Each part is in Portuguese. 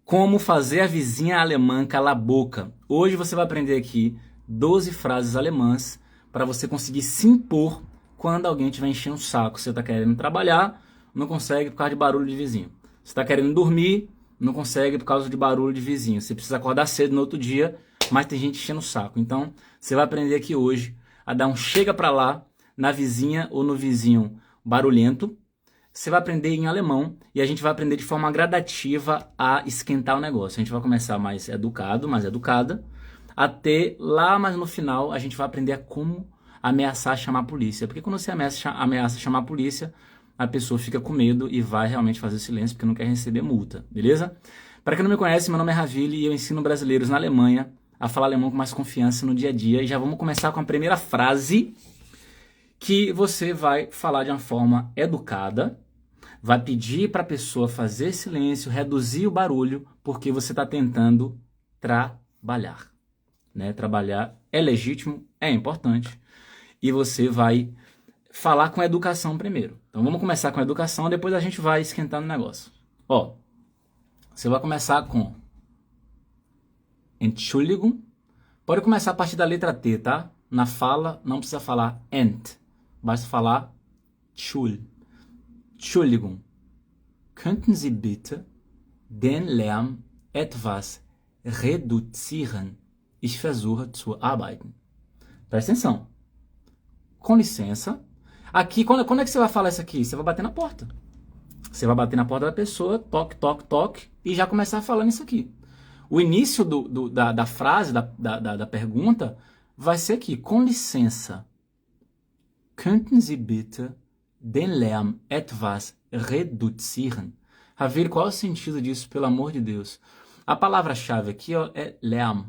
Como fazer a vizinha alemã calar a boca. Hoje você vai aprender aqui 12 frases alemãs para você conseguir se impor quando alguém estiver enchendo o saco. Você está querendo trabalhar, não consegue por causa de barulho de vizinho. Você está querendo dormir, não consegue por causa de barulho de vizinho. Você precisa acordar cedo no outro dia, mas tem gente enchendo o saco. Então, você vai aprender aqui hoje a dar um chega pra lá na vizinha ou no vizinho barulhento. Você vai aprender em alemão e a gente vai aprender de forma gradativa a esquentar o negócio. A gente vai começar mais educado, mais educada, até lá, mas no final a gente vai aprender a como ameaçar chamar a polícia. Porque quando você ameaça chamar a polícia, a pessoa fica com medo e vai realmente fazer silêncio porque não quer receber multa, beleza? Para quem não me conhece, meu nome é Ravili e eu ensino brasileiros na Alemanha a falar alemão com mais confiança no dia a dia. E já vamos começar com a primeira frase que você vai falar de uma forma educada. Vai pedir para a pessoa fazer silêncio, reduzir o barulho, porque você está tentando trabalhar. Né? Trabalhar é legítimo, é importante. E você vai falar com educação primeiro. Então vamos começar com educação, depois a gente vai esquentando o negócio. Ó, você vai começar com Entschuldigung. Pode começar a partir da letra T, tá? Na fala não precisa falar Ent, basta falar Entschuldigung, könnten Sie bitte den Lärm etwas reduzieren? Ich versuche zu arbeiten. Presta atenção. Com licença. Aqui, quando é que você vai falar isso aqui? Você vai bater na porta. Você vai bater na porta da pessoa, toque, toque, toque, e já começar falando isso aqui. O início da frase, da pergunta, vai ser aqui. Com licença. Könnten Sie bitte den Lärm etwas reduzieren? Ravili, qual é o sentido disso, pelo amor de Deus? A palavra-chave aqui ó, é Lärm.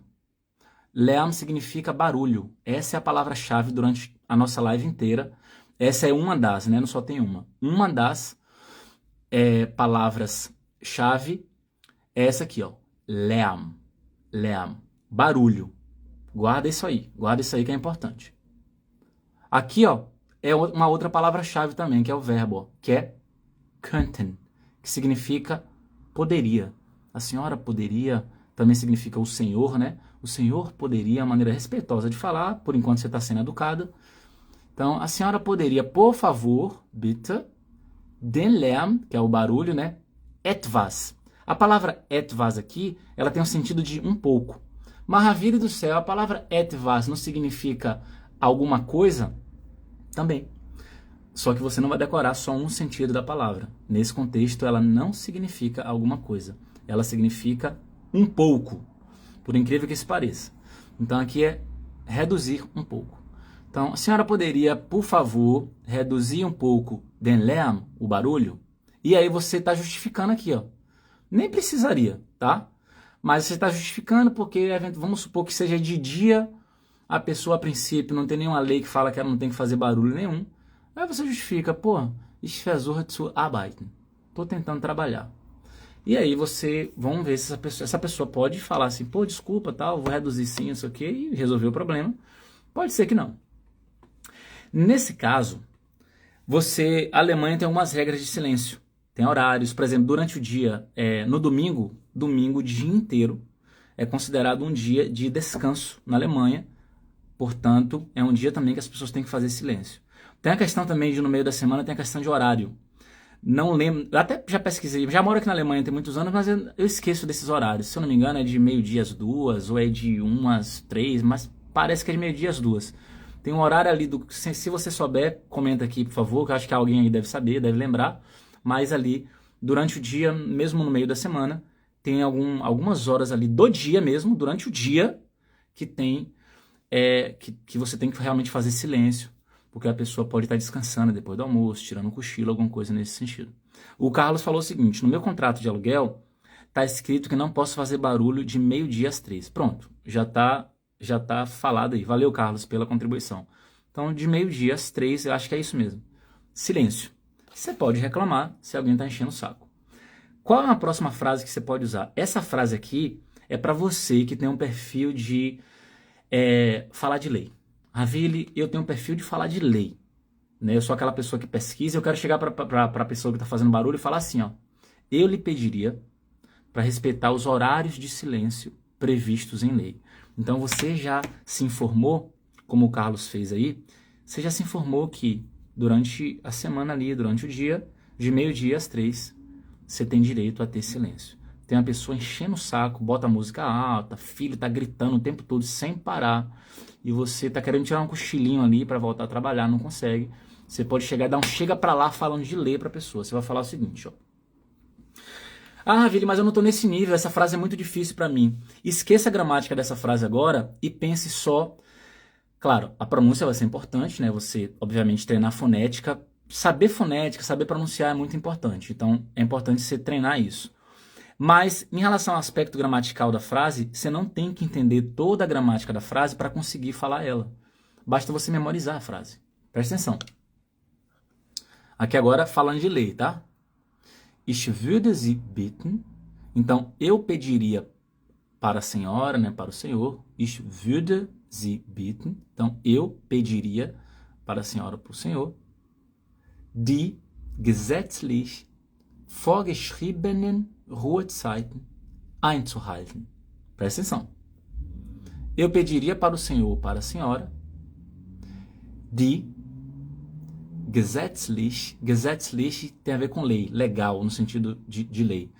Lärm significa barulho. Essa é a palavra-chave durante a nossa live inteira. Essa é uma das, né? Não só tem uma. Uma das palavras-chave é essa aqui, ó. Lärm. Lärm. Barulho. Guarda isso aí que é importante. Aqui, ó, é uma outra palavra-chave também, que é o verbo, ó, que é könnten, que significa poderia. A senhora poderia, também significa o senhor, né? O senhor poderia, a maneira respeitosa de falar, por enquanto você está sendo educada. Então, a senhora poderia, por favor, bitte, den Lärm, que é o barulho, né? Etwas. A palavra etwas aqui, ela tem o sentido de um pouco. Maravilha do céu, a palavra etwas não significa alguma coisa? Também. Só que você não vai decorar só um sentido da palavra. Nesse contexto, ela não significa alguma coisa. Ela significa um pouco. Por incrível que isso pareça. Então aqui é reduzir um pouco. Então, a senhora poderia, por favor, reduzir um pouco den Lärm, o barulho? E aí você está justificando aqui, ó. Nem precisaria, tá? Mas você está justificando porque, vamos supor que seja de dia, a pessoa, a princípio, não tem nenhuma lei que fala que ela não tem que fazer barulho nenhum. Aí você justifica, pô, ich versuche zu arbeiten. Tô tentando trabalhar. E aí vamos ver se essa pessoa pode falar assim, pô, desculpa, tal, vou reduzir sim, isso aqui, e resolver o problema. Pode ser que não. Nesse caso, a Alemanha tem algumas regras de silêncio. Tem horários, por exemplo, durante o dia, no domingo, o dia inteiro, é considerado um dia de descanso na Alemanha. Portanto, é um dia também que as pessoas têm que fazer silêncio. Tem a questão também de no meio da semana, tem a questão de horário. Não lembro, até já pesquisei, já moro aqui na Alemanha tem muitos anos, mas eu esqueço desses horários. Se eu não me engano é de meio-dia às 2, ou é de 1 às 3, mas parece que é de meio-dia às 2. Tem um horário ali, se você souber, comenta aqui, por favor, que eu acho que alguém aí deve saber, deve lembrar. Mas ali, durante o dia, mesmo no meio da semana, tem algumas horas ali do dia mesmo, durante o dia, que tem que você tem que realmente fazer silêncio, porque a pessoa pode estar descansando depois do almoço, tirando um cochilo, alguma coisa nesse sentido. O Carlos falou o seguinte, no meu contrato de aluguel, está escrito que não posso fazer barulho de meio-dia às 3. Pronto, já tá falado aí. Valeu, Carlos, pela contribuição. Então, de meio-dia às 3, eu acho que é isso mesmo. Silêncio. Você pode reclamar se alguém está enchendo o saco. Qual é a próxima frase que você pode usar? Essa frase aqui é para você que tem um perfil de falar de lei. Ravili, eu tenho um perfil de falar de lei. Né? Eu sou aquela pessoa que pesquisa, eu quero chegar para a pessoa que está fazendo barulho e falar assim, ó. Eu lhe pediria para respeitar os horários de silêncio previstos em lei. Então você já se informou, como o Carlos fez aí, você já se informou que durante a semana ali, durante o dia, de meio-dia às 3, você tem direito a ter silêncio. Tem uma pessoa enchendo o saco, bota a música alta, filho tá gritando o tempo todo sem parar, e você tá querendo tirar um cochilinho ali para voltar a trabalhar, não consegue. Você pode chegar e dar um chega pra lá falando de lei pra pessoa. Você vai falar o seguinte, ó. Ah, Vili, mas eu não tô nesse nível, essa frase é muito difícil pra mim. Esqueça a gramática dessa frase agora e pense só. Claro, a pronúncia vai ser importante, né? Você, obviamente, treinar fonética. Fonética, saber pronunciar é muito importante. Então, é importante você treinar isso. Mas, em relação ao aspecto gramatical da frase, você não tem que entender toda a gramática da frase para conseguir falar ela. Basta você memorizar a frase. Presta atenção. Aqui agora falando de lei, tá? Ich würde Sie bitten. Então, eu pediria para a senhora, né, para o senhor. Ich würde Sie bitten. Então, eu pediria para a senhora, para o senhor. Die gesetzlich vorgeschriebenen Ruhezeiten einzuhalten. Presta atenção. Eu pediria para o senhor ou para a senhora die gesetzlich tem a ver com lei, legal, no sentido de lei.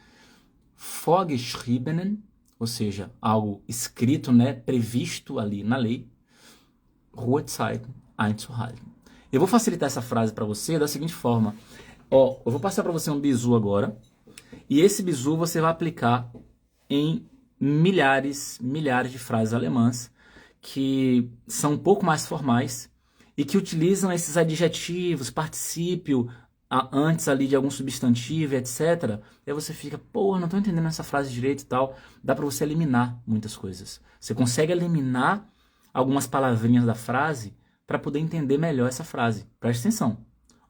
Vorgeschriebenen, ou seja, algo escrito, né, previsto ali na lei. Ruhezeiten einzuhalten. Eu vou facilitar essa frase para você da seguinte forma. Ó, eu vou passar para você um bizu agora. E esse bizu você vai aplicar em milhares de frases alemãs que são um pouco mais formais e que utilizam esses adjetivos, particípio, antes ali de algum substantivo, etc. E aí você fica, pô, não tô entendendo essa frase direito e tal. Dá para você eliminar muitas coisas. Você consegue eliminar algumas palavrinhas da frase para poder entender melhor essa frase. Preste atenção.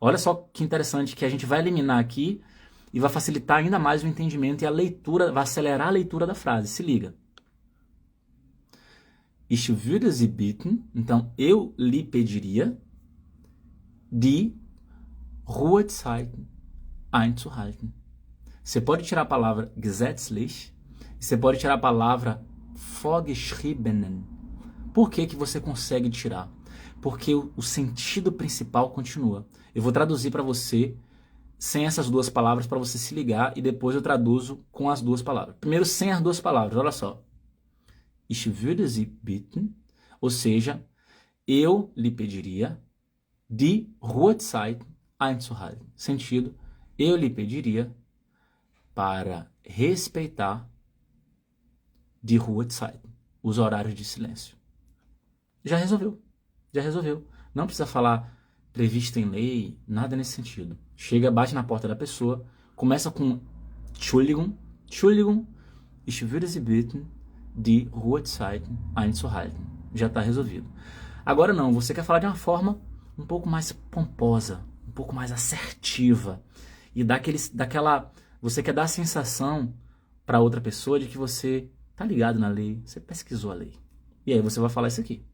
Olha só que interessante que a gente vai eliminar aqui e vai facilitar ainda mais o entendimento e a leitura, vai acelerar a leitura da frase. Se liga. Ich würde Sie bitten, então eu lhe pediria, die Ruhezeiten einzuhalten. Você pode tirar a palavra gesetzlich, e você pode tirar a palavra vorgeschriebenen. Por que que você consegue tirar? Porque o sentido principal continua. Eu vou traduzir para você sem essas duas palavras para você se ligar e depois eu traduzo com as duas palavras. Primeiro sem as duas palavras, olha só. Ich würde Sie bitten, ou seja, eu lhe pediria die Ruhezeiten einzuhalten. Sentido, eu lhe pediria para respeitar die Ruhezeiten, os horários de silêncio. Já resolveu. Já resolveu. Não precisa falar previsto em lei, nada nesse sentido. Chega, bate na porta da pessoa, começa com Entschuldigung, ich würde Sie bitten, die Ruhezeiten einzuhalten. Já está resolvido. Agora não, você quer falar de uma forma um pouco mais pomposa, um pouco mais assertiva e você quer dar a sensação para outra pessoa de que você tá ligado na lei, você pesquisou a lei. E aí você vai falar isso aqui.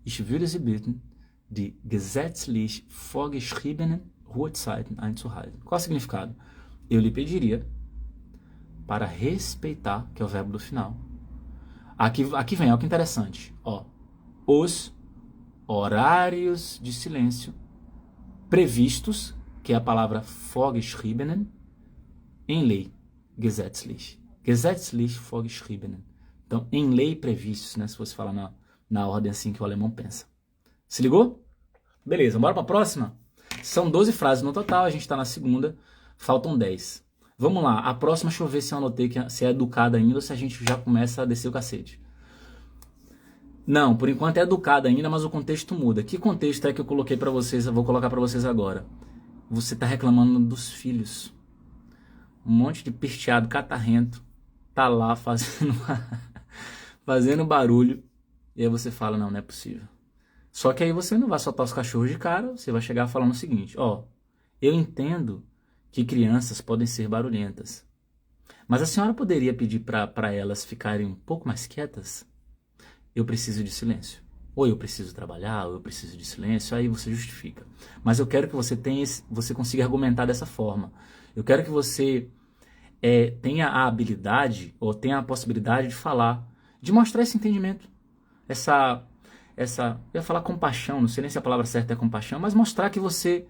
Ich würde Sie bitten, die gesetzlich vorgeschriebenen Ruhezeiten einzuhalten. Qual é o significado? Eu lhe pediria para respeitar, que é o verbo do final. Aqui vem, olha que interessante. Ó, os horários de silêncio previstos, que é a palavra vorgeschriebenen, em lei. Gesetzlich. Gesetzlich vorgeschriebenen. Então, em lei previstos, né? Se você falar na ordem assim que o alemão pensa. Se ligou? Beleza, bora para a próxima? São 12 frases no total, a gente está na segunda, faltam 10. Vamos lá, a próxima, deixa eu ver se eu anotei se é educada ainda ou se a gente já começa a descer o cacete. Não, por enquanto é educada ainda, mas o contexto muda. Que contexto é que eu coloquei para vocês, eu vou colocar para vocês agora. Você está reclamando dos filhos. Um monte de pisteado, catarrento, tá lá fazendo barulho, e aí você fala, não é possível. Só que aí você não vai soltar os cachorros de cara, você vai chegar falando o seguinte, ó, eu entendo que crianças podem ser barulhentas, mas a senhora poderia pedir para elas ficarem um pouco mais quietas? Eu preciso de silêncio. Ou eu preciso trabalhar, ou eu preciso de silêncio, aí você justifica. Mas eu quero que você consiga argumentar dessa forma. Eu quero que você tenha a habilidade ou tenha a possibilidade de falar, de mostrar esse entendimento, eu ia falar compaixão, não sei nem se a palavra certa é compaixão, mas mostrar que você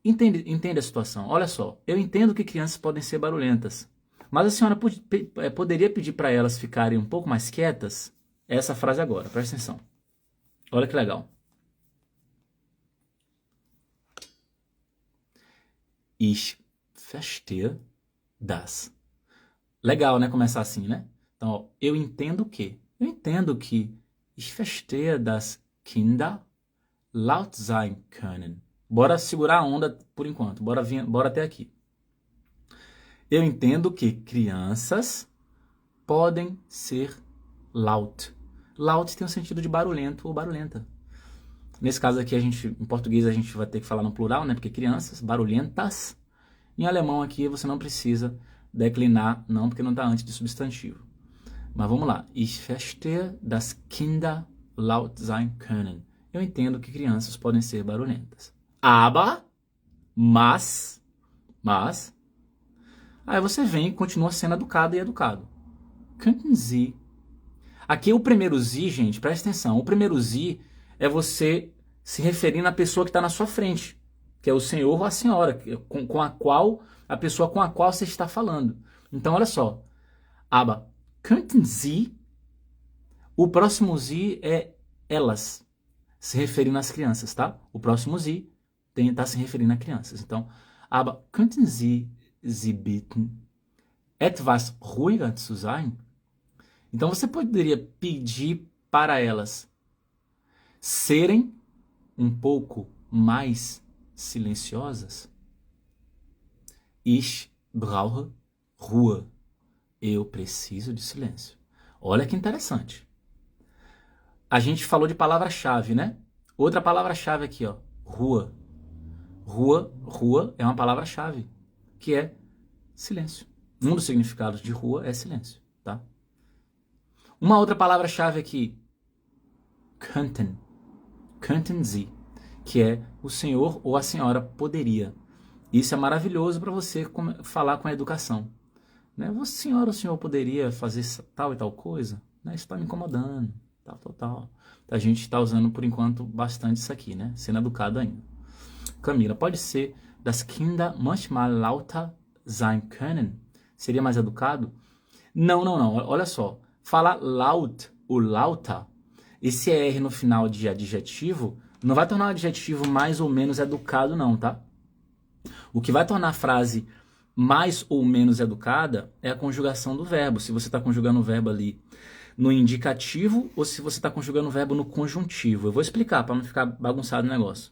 entende a situação. Olha só, eu entendo que crianças podem ser barulhentas, mas a senhora poderia pedir para elas ficarem um pouco mais quietas? Essa frase agora, presta atenção. Olha que legal. Ich verstehe das. Legal, né? Começar assim, né? Então, ó, eu entendo que. Eu entendo que ich verstehe, dass Kinder laut sein können. Bora segurar a onda por enquanto. Bora até aqui. Eu entendo que crianças podem ser laut. Laut tem o sentido de barulhento ou barulhenta. Nesse caso aqui, em português, a gente vai ter que falar no plural, né? Porque crianças, barulhentas. Em alemão aqui, você não precisa declinar, não, porque não está antes de substantivo. Mas vamos lá. Ich verstehe, dass Kinder laut sein können. Eu entendo que crianças podem ser barulhentas. Mas. Aí você vem e continua sendo educado e educado. Könnten Sie. Aqui o primeiro Sie, gente, presta atenção. O primeiro Sie é você se referindo à pessoa que está na sua frente, que é o senhor ou a senhora, a pessoa com a qual você está falando. Então, olha só. Aber könnten Sie, o próximo Sie é elas, se referindo às crianças, tá? O próximo Sie está se referindo a crianças. Então, aber könnten Sie bitten, etwas ruhiger zu sein? Então, você poderia pedir para elas serem um pouco mais silenciosas? Ich brauche Ruhe. Eu preciso de silêncio. Olha que interessante. A gente falou de palavra-chave, né? Outra palavra-chave aqui, ó. Rua. Rua é uma palavra-chave, que é silêncio. Um dos significados de rua é silêncio, tá? Uma outra palavra-chave aqui. Könnten Sie, que é o senhor ou a senhora poderia. Isso é maravilhoso para você falar com a educação. Né? Você, senhora, o senhor poderia fazer tal e tal coisa? Né? Isso está me incomodando. Tal. A gente está usando, por enquanto, bastante isso aqui, né? Sendo educado ainda. Camila, pode ser das Kinder manchmal lauter sein können? Seria mais educado? Não. Olha só. Falar laut ou lauter, esse R no final de adjetivo, não vai tornar o adjetivo mais ou menos educado, não, tá? O que vai tornar a frase mais ou menos educada é a conjugação do verbo. Se você está conjugando o verbo ali no indicativo ou se você está conjugando o verbo no conjuntivo. Eu vou explicar para não ficar bagunçado o negócio.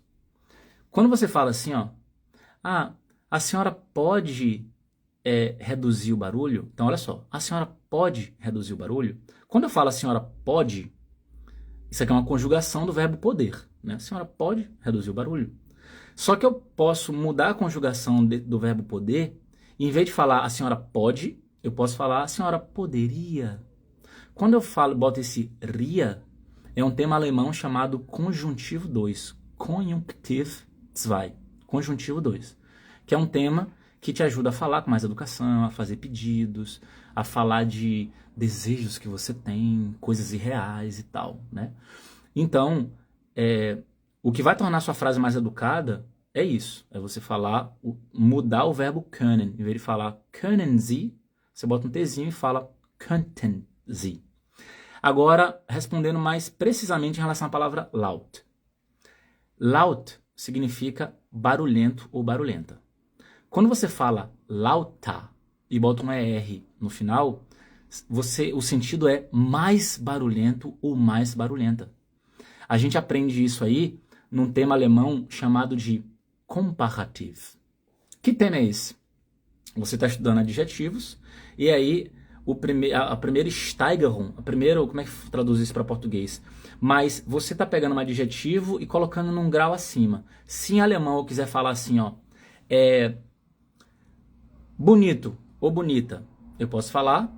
Quando você fala assim, ó, a senhora pode reduzir o barulho? Então, olha só, a senhora pode reduzir o barulho? Quando eu falo a senhora pode, isso aqui é uma conjugação do verbo poder, né? A senhora pode reduzir o barulho. Só que eu posso mudar a conjugação do verbo poder, e em vez de falar a senhora pode, eu posso falar a senhora poderia. Quando eu boto esse ria, é um tema alemão chamado conjuntivo 2, Konjunktiv 2, conjuntivo 2, que é um tema que te ajuda a falar com mais educação, a fazer pedidos, a falar de desejos que você tem, coisas irreais e tal, né? Então, o que vai tornar a sua frase mais educada é isso, é você mudar o verbo können. Em vez de falar können Sie, você bota um Tzinho e fala könnten Sie. Agora, respondendo mais precisamente em relação à palavra laut. Laut significa barulhento ou barulhenta. Quando você fala lauter e bota um ER no final, o sentido é mais barulhento ou mais barulhenta. A gente aprende isso aí num tema alemão chamado de Comparativ. Que tema é esse? Você está estudando adjetivos e aí a primeira Steigerung, como é que traduz isso para português? Mas você está pegando um adjetivo e colocando num grau acima. Se em alemão eu quiser falar assim, ó, bonito ou bonita, eu posso falar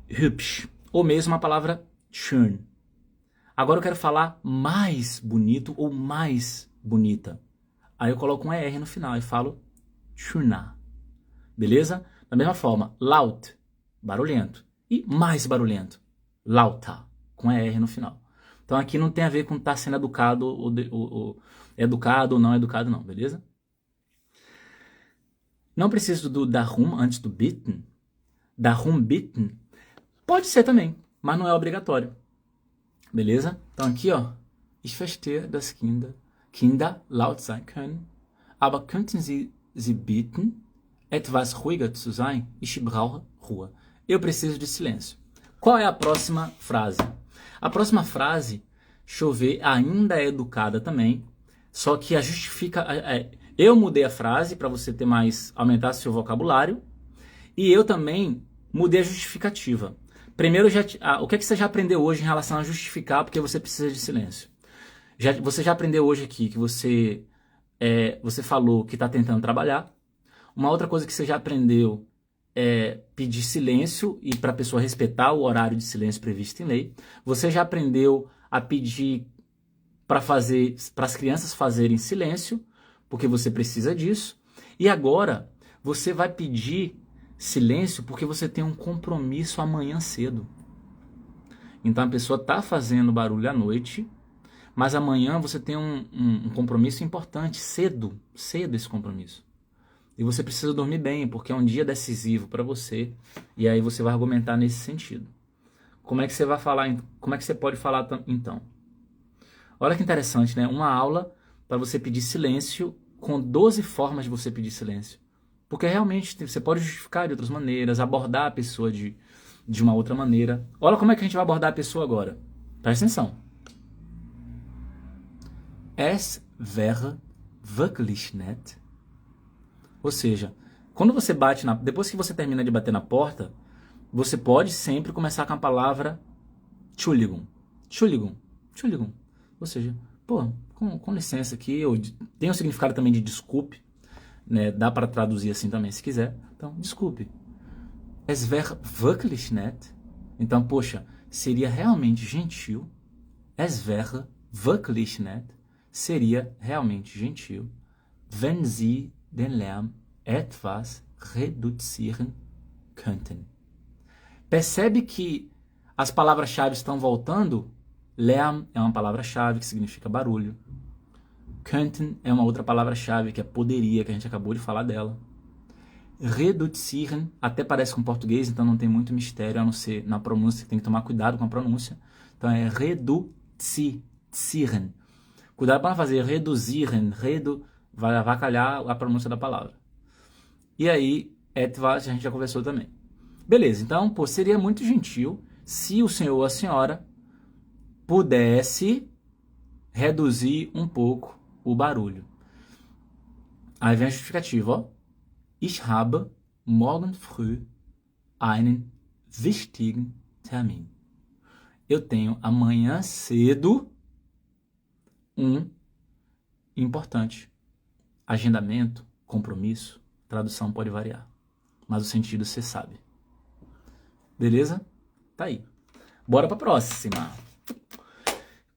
hübsch, ou mesmo a palavra schön. Agora eu quero falar mais bonito ou mais bonita. Aí eu coloco um ER no final e falo schöner. Beleza? Da mesma forma, laut, barulhento. E mais barulhento, lauter, com ER no final. Então aqui não tem a ver com estar sendo educado ou educado ou não educado não, beleza? Não preciso do darum antes do bitten. Darum bitten pode ser também, mas não é obrigatório. Beleza? Então aqui, ó. Ich verstehe, dass Kinder laut sein können, aber könnten Sie bitten, etwas ruhiger zu sein? Ich brauche Ruhe. Eu preciso de silêncio. Qual é a próxima frase? A próxima frase, chover, ainda é educada também, só que a justifica... eu mudei a frase para você ter mais, aumentar seu vocabulário, e eu também mudei a justificativa. Primeiro, o que, é que você já aprendeu hoje em relação a justificar porque você precisa de silêncio? Você já aprendeu hoje aqui que você falou que está tentando trabalhar. Uma outra coisa que você já aprendeu é pedir silêncio e para a pessoa respeitar o horário de silêncio previsto em lei. Você já aprendeu a pedir para as crianças fazerem silêncio, porque você precisa disso. E agora você vai pedir silêncio porque você tem um compromisso amanhã cedo. Então a pessoa está fazendo barulho à noite, mas amanhã você tem um compromisso importante, cedo esse compromisso. E você precisa dormir bem, porque é um dia decisivo para você, e aí você vai argumentar nesse sentido. Como é que você vai falar? Como é que você pode falar então? Olha que interessante, né? Uma aula para você pedir silêncio com 12 formas de você pedir silêncio. Porque realmente você pode justificar de outras maneiras, abordar a pessoa de uma outra maneira. Olha como é que a gente vai abordar a pessoa agora. Presta atenção. Es wäre wirklich nett. Ou seja, quando você depois que você termina de bater na porta, você pode sempre começar com a palavra Entschuldigung. Entschuldigung. Entschuldigung. Ou seja, pô, com licença aqui, tem um significado também de desculpe, né? Dá para traduzir assim também se quiser. Então, desculpe. Es wäre wirklich nett. Então, poxa, seria realmente gentil. Es wäre wirklich nett. Seria realmente gentil. Wenn Sie den Lärm etwas reduzieren könnten. Percebe que as palavras-chave estão voltando? Lärm é uma palavra-chave que significa barulho. Könnten é uma outra palavra-chave que é poderia, que a gente acabou de falar dela. Reduzieren até parece com português, então não tem muito mistério, a não ser na pronúncia, tem que tomar cuidado com a pronúncia. Então é reduzieren. Cuidado para não fazer reduzieren, vai avacalhar a pronúncia da palavra. E aí, etwas a gente já conversou também. Beleza, então, pô, seria muito gentil se o senhor ou a senhora pudesse reduzir um pouco o barulho. Aí vem a justificativa, ó. Ich habe morgen früh einen wichtigen Termin. Eu tenho amanhã cedo um importante. Agendamento, compromisso, tradução pode variar. Mas o sentido você sabe. Beleza? Tá aí. Bora pra próxima.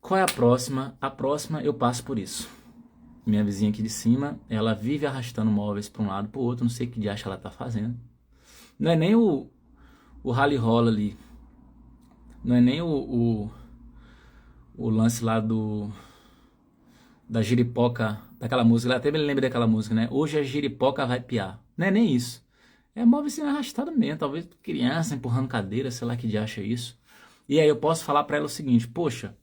Qual é a próxima? A próxima eu passo por isso. Minha vizinha aqui de cima, ela vive arrastando móveis para um lado para o outro, não sei o que diacho ela tá fazendo. Não é nem o rally rola ali. Não é nem o lance lá da giripoca, daquela música, até me lembro daquela música, né? Hoje a giripoca vai piar. Não é nem isso. É móvel sendo arrastado mesmo, talvez criança empurrando cadeira, sei lá que diacho é isso. E aí eu posso falar para ela o seguinte, poxa,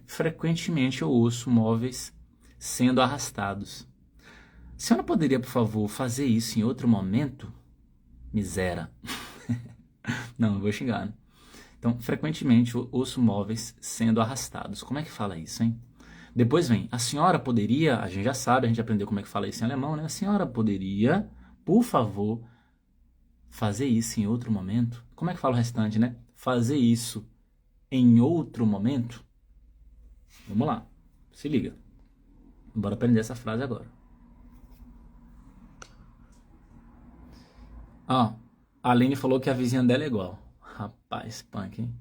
frequentemente eu ouço móveis sendo arrastados. A senhora poderia, por favor, fazer isso em outro momento? Miséria. Não, eu vou xingar, né? Então, frequentemente eu ouço móveis sendo arrastados. Como é que fala isso, hein? Depois vem, a senhora poderia, a gente já sabe, a gente aprendeu como é que fala isso em alemão, né? A senhora poderia, por favor, fazer isso em outro momento? Como é que fala o restante, né? Fazer isso em outro momento? Vamos lá, se liga. Bora aprender essa frase agora. A Aline falou que a vizinha dela é igual. Rapaz, punk, hein?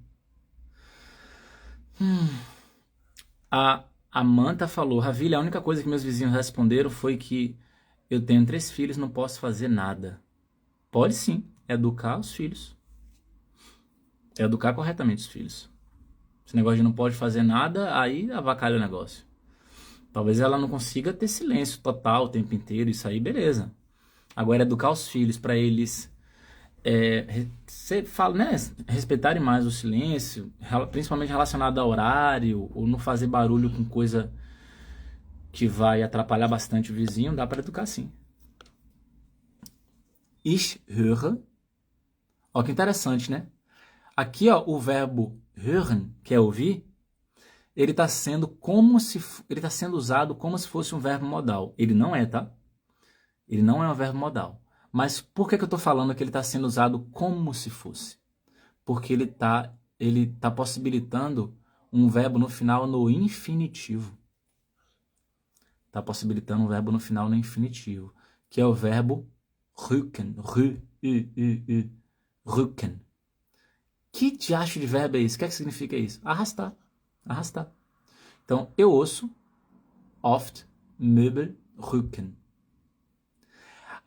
A Manta falou, Ravilha, a única coisa que meus vizinhos responderam foi que eu tenho 3 filhos, não posso fazer nada. Pode sim, educar os filhos. Educar corretamente os filhos. Esse negócio de não pode fazer nada, aí avacalha o negócio. Talvez ela não consiga ter silêncio total o tempo inteiro, isso aí, beleza. Agora, educar os filhos para eles você fala, né, respeitarem mais o silêncio, principalmente relacionado a horário, ou não fazer barulho com coisa que vai atrapalhar bastante o vizinho, dá para educar sim. Ich höre. Ó, que interessante, né? Aqui, ó, o verbo hören, que é ouvir, ele está sendo usado como se fosse um verbo modal. Ele não é, tá? Ele não é um verbo modal. Mas por que eu estou falando que ele está sendo usado como se fosse? Porque ele tá possibilitando um verbo no final no infinitivo. Está possibilitando um verbo no final no infinitivo, que é o verbo rücken. Rücken. Que diacho de verbo é esse? O que é que significa isso? Arrastar. Arrastar. Então, eu ouço oft Möbel rücken.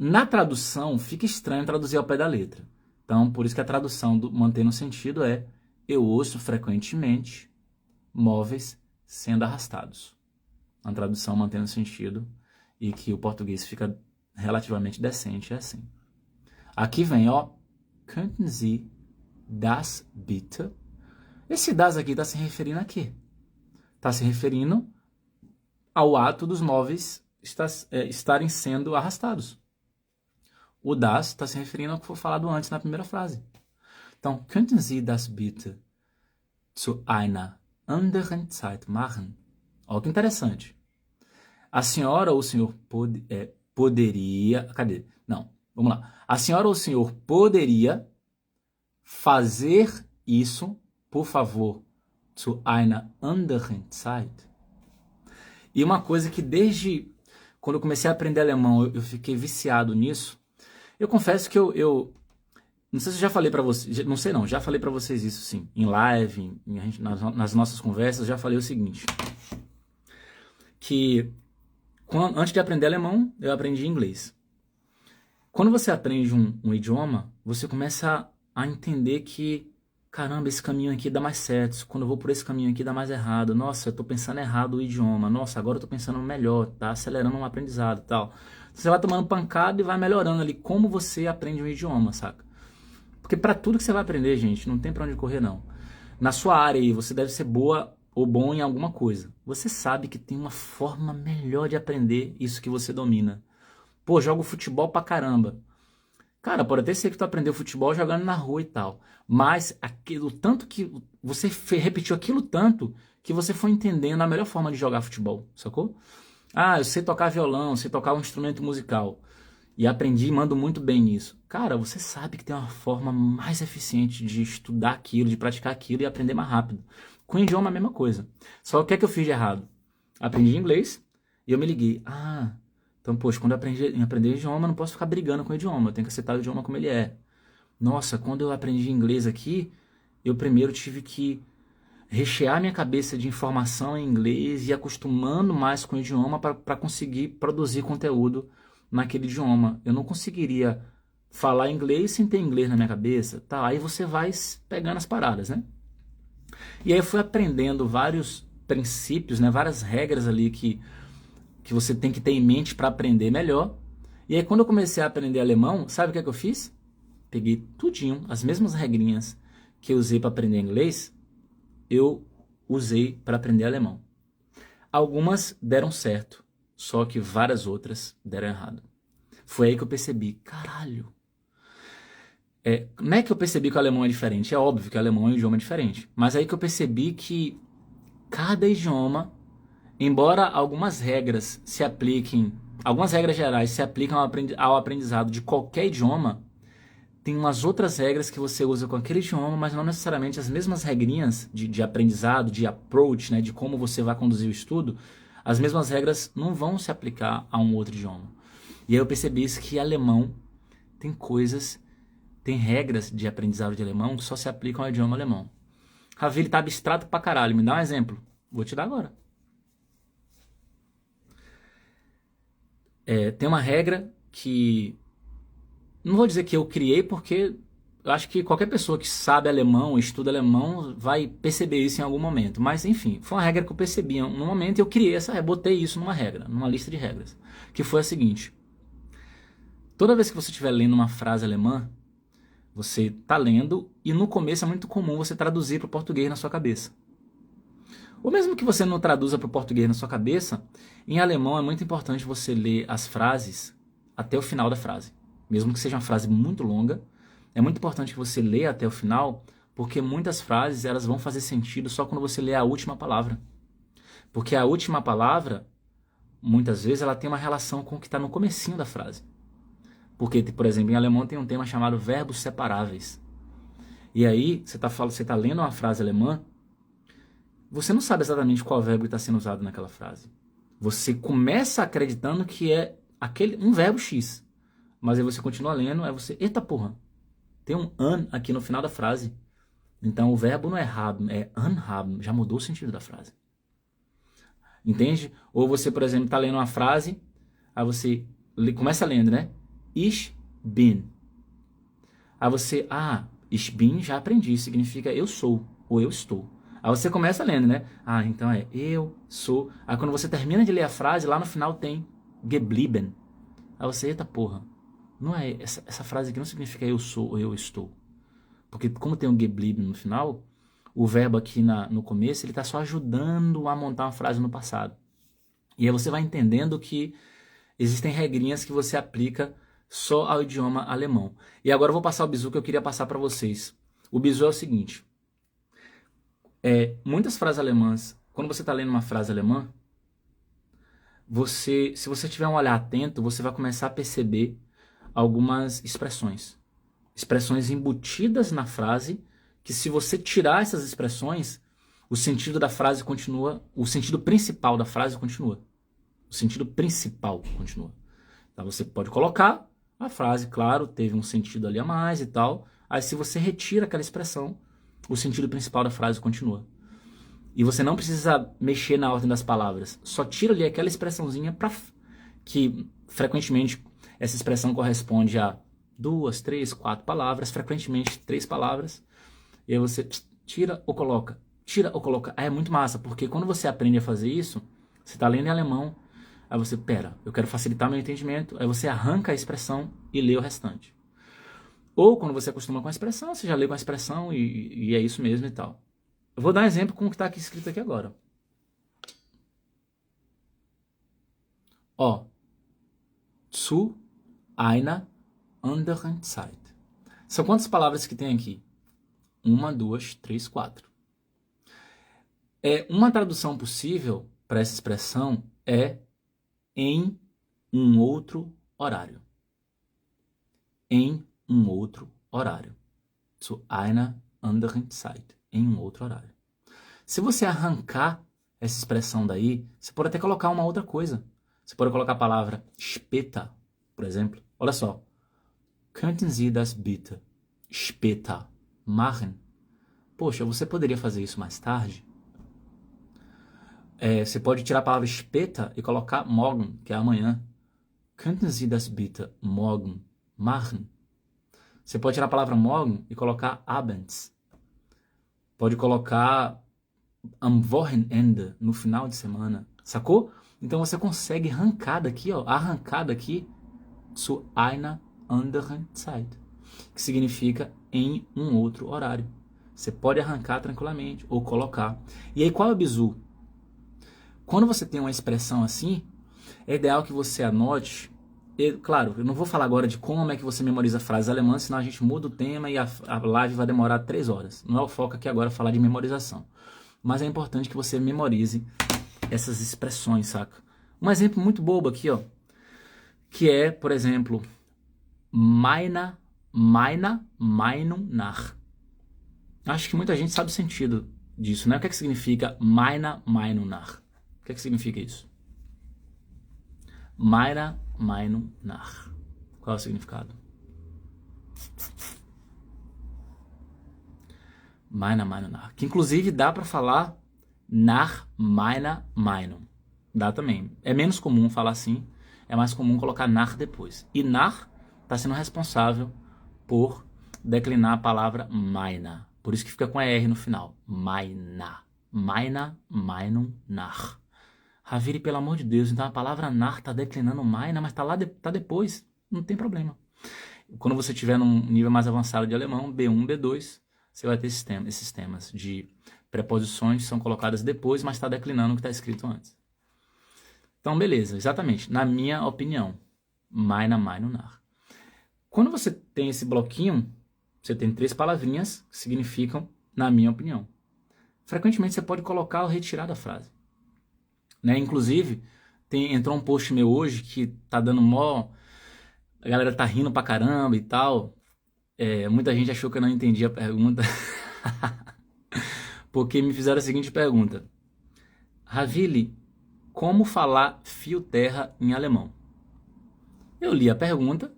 Na tradução, fica estranho traduzir ao pé da letra. Então, por isso que a tradução do mantendo o sentido é eu ouço frequentemente móveis sendo arrastados. A tradução mantendo o sentido e que o português fica relativamente decente é assim. Aqui vem, ó, könnten Sie das bitte? Esse das aqui está se referindo a quê? Está se referindo ao ato dos móveis estarem sendo arrastados. O das está se referindo ao que foi falado antes na primeira frase. Então, könnten Sie das bitte zu einer anderen Zeit machen? Olha que interessante. A senhora ou o senhor poderia... Cadê? Não, vamos lá. A senhora ou o senhor poderia fazer isso, por favor, zu einer anderen Zeit? E uma coisa que desde quando eu comecei a aprender alemão, eu fiquei viciado nisso. Eu confesso que eu não sei se eu já falei para vocês, não sei não, já falei para vocês isso sim, em live, nas nossas conversas, já falei o seguinte, que antes de aprender alemão, eu aprendi inglês. Quando você aprende um idioma, você começa a entender que, caramba, esse caminho aqui dá mais certo, quando eu vou por esse caminho aqui dá mais errado, nossa, eu tô pensando errado o idioma, nossa, agora eu tô pensando melhor, tá acelerando um aprendizado e tal. Você vai tomando pancada e vai melhorando ali como você aprende um idioma, saca? Porque para tudo que você vai aprender, gente, não tem para onde correr não. Na sua área aí, você deve ser boa ou bom em alguma coisa. Você sabe que tem uma forma melhor de aprender isso que você domina. Pô, jogo futebol pra caramba. Cara, pode até ser que tu aprendeu futebol jogando na rua e tal. Mas aquilo tanto que você repetiu aquilo tanto que você foi entendendo a melhor forma de jogar futebol, sacou? Ah, eu sei tocar violão, sei tocar um instrumento musical. E aprendi e mando muito bem nisso. Cara, você sabe que tem uma forma mais eficiente de estudar aquilo, de praticar aquilo e aprender mais rápido. Com o idioma a mesma coisa. Só o que é que eu fiz de errado? Aprendi inglês e eu me liguei. Ah, então, poxa, quando eu aprender idioma, eu não posso ficar brigando com o idioma. Eu tenho que aceitar o idioma como ele é. Nossa, quando eu aprendi inglês aqui, eu primeiro tive que rechear minha cabeça de informação em inglês e ir acostumando mais com o idioma para conseguir produzir conteúdo naquele idioma. Eu não conseguiria falar inglês sem ter inglês na minha cabeça. Tá, aí você vai pegando as paradas, né? E aí eu fui aprendendo vários princípios, né, várias regras ali que você tem que ter em mente para aprender melhor. E aí quando eu comecei a aprender alemão, sabe o que é que eu fiz? Peguei tudinho, as mesmas regrinhas que eu usei para aprender inglês, eu usei para aprender alemão. Algumas deram certo, só que várias outras deram errado. Foi aí que eu percebi, caralho. Não é que eu percebi que o alemão é diferente, é óbvio que o alemão é um idioma diferente. Mas aí que eu percebi que cada idioma, embora algumas regras se apliquem, algumas regras gerais se aplicam ao aprendizado de qualquer idioma, tem umas outras regras que você usa com aquele idioma, mas não necessariamente as mesmas regrinhas de aprendizado, de approach, né, de como você vai conduzir o estudo, as mesmas regras não vão se aplicar a um outro idioma. E aí eu percebi isso, que alemão tem regras de aprendizado de alemão que só se aplicam ao idioma alemão. Ravi, ele tá abstrato pra caralho, me dá um exemplo. Vou te dar agora. Tem uma regra que, não vou dizer que eu criei, porque eu acho que qualquer pessoa que sabe alemão, estuda alemão, vai perceber isso em algum momento. Mas, enfim, foi uma regra que eu percebi no momento e eu criei botei isso numa regra, numa lista de regras. Que foi a seguinte: toda vez que você estiver lendo uma frase alemã, você está lendo e no começo é muito comum você traduzir para o português na sua cabeça. Ou mesmo que você não traduza para o português na sua cabeça, em alemão é muito importante você ler as frases até o final da frase. Mesmo que seja uma frase muito longa, é muito importante que você leia até o final, porque muitas frases elas vão fazer sentido só quando você lê a última palavra. Porque a última palavra, muitas vezes, ela tem uma relação com o que está no comecinho da frase. Porque, por exemplo, em alemão tem um tema chamado verbos separáveis. E aí, você está lendo uma frase alemã, você não sabe exatamente qual verbo está sendo usado naquela frase. Você começa acreditando que é um verbo X. Mas aí você continua lendo, aí você, eita porra, tem um an aqui no final da frase. Então o verbo não é haben, é anhaben, já mudou o sentido da frase. Entende? Ou você, por exemplo, está lendo uma frase, aí você começa lendo, né? Ich bin. Aí você, ich bin, já aprendi, significa eu sou, ou eu estou. Aí você começa lendo, né? Então é eu sou. Aí quando você termina de ler a frase, lá no final tem geblieben. Aí você, eita porra, não é, essa frase aqui não significa eu sou ou eu estou. Porque como tem um geblieben no final, o verbo aqui no começo, ele está só ajudando a montar uma frase no passado. E aí você vai entendendo que existem regrinhas que você aplica só ao idioma alemão. E agora eu vou passar o bizu que eu queria passar para vocês. O bizu é o seguinte. Muitas frases alemãs, quando você está lendo uma frase alemã, se você tiver um olhar atento, você vai começar a perceber algumas expressões. Expressões embutidas na frase, que se você tirar essas expressões, o sentido da frase continua, o sentido principal da frase continua. O sentido principal continua. Então você pode colocar a frase, claro, teve um sentido ali a mais e tal, aí se você retira aquela expressão, o sentido principal da frase continua. E você não precisa mexer na ordem das palavras. Só tira ali aquela expressãozinha que frequentemente essa expressão corresponde a 2, 3, 4 palavras, frequentemente 3 palavras. E aí você tira ou coloca. Tira ou coloca. Aí é muito massa, porque quando você aprende a fazer isso, você está lendo em alemão, aí você, eu quero facilitar meu entendimento, aí você arranca a expressão e lê o restante. Ou quando você acostuma com a expressão, você já lê com a expressão e é isso mesmo e tal. Eu vou dar um exemplo com o que está aqui escrito aqui agora. Zu einer anderen Zeit. São quantas palavras que tem aqui? 1, 2, 3, 4. Uma tradução possível para essa expressão é em um outro horário. Em um outro horário. Zu einer anderen Zeit. Em um outro horário. Se você arrancar essa expressão daí, você pode até colocar uma outra coisa. Você pode colocar a palavra später, por exemplo. Olha só. Könnten Sie das bitte später machen? Poxa, você poderia fazer isso mais tarde? Você pode tirar a palavra später e colocar morgen, que é amanhã. Könnten Sie das bitte morgen machen? Você pode tirar a palavra morgen e colocar abends. Pode colocar am Wochenende, no final de semana. Sacou? Então você consegue arrancar daqui, zu einer anderen Zeit, que significa em um outro horário. Você pode arrancar tranquilamente ou colocar. E aí qual é o bizu? Quando você tem uma expressão assim, é ideal que você anote. Claro, eu não vou falar agora de como é que você memoriza frases alemãs, senão a gente muda o tema e a live vai demorar 3 horas. Não é o foco aqui agora falar de memorização. Mas é importante que você memorize essas expressões, saca? Um exemplo muito bobo aqui, que é, por exemplo, meiner Meinung nach. Acho que muita gente sabe o sentido disso, né? O que é que significa meiner Meinung nach? O que é que significa isso? Meiner Meinung nach. Qual é o significado? Meiner Meinung nach. Que inclusive dá para falar nach meiner Meinung. Dá também. É menos comum falar assim. é mais comum colocar nach depois. E nach está sendo responsável por declinar a palavra meine. Por isso que fica com ER no final. Meine. Meine, Meinung, nach. Raviri, pelo amor de Deus, então a palavra nach está declinando meine, mas está lá, tá depois. Não tem problema. Quando você estiver num nível mais avançado de alemão, B1, B2, você vai ter esses temas de preposições que são colocadas depois, mas está declinando o que está escrito antes. Então, beleza, exatamente. Na minha opinião, meine, Meinung, nach. Quando você tem esse bloquinho, você tem 3 palavrinhas que significam, na minha opinião. Frequentemente você pode colocar ou retirar da frase. Né? Inclusive, entrou um post meu hoje que tá dando mó... A galera tá rindo pra caramba e tal. Muita gente achou que eu não entendi a pergunta. Porque me fizeram a seguinte pergunta. Ravili, como falar fio terra em alemão? Eu li a pergunta.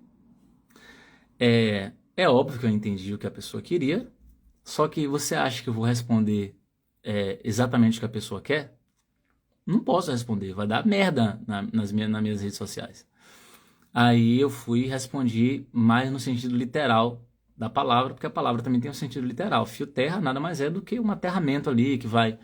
É óbvio que eu entendi o que a pessoa queria. Só que você acha que eu vou responder exatamente o que a pessoa quer? Não posso responder, vai dar merda nas minhas redes sociais. Aí eu fui e respondi mais no sentido literal da palavra, porque a palavra também tem um sentido literal. Fio terra nada mais é do que um aterramento ali que vai,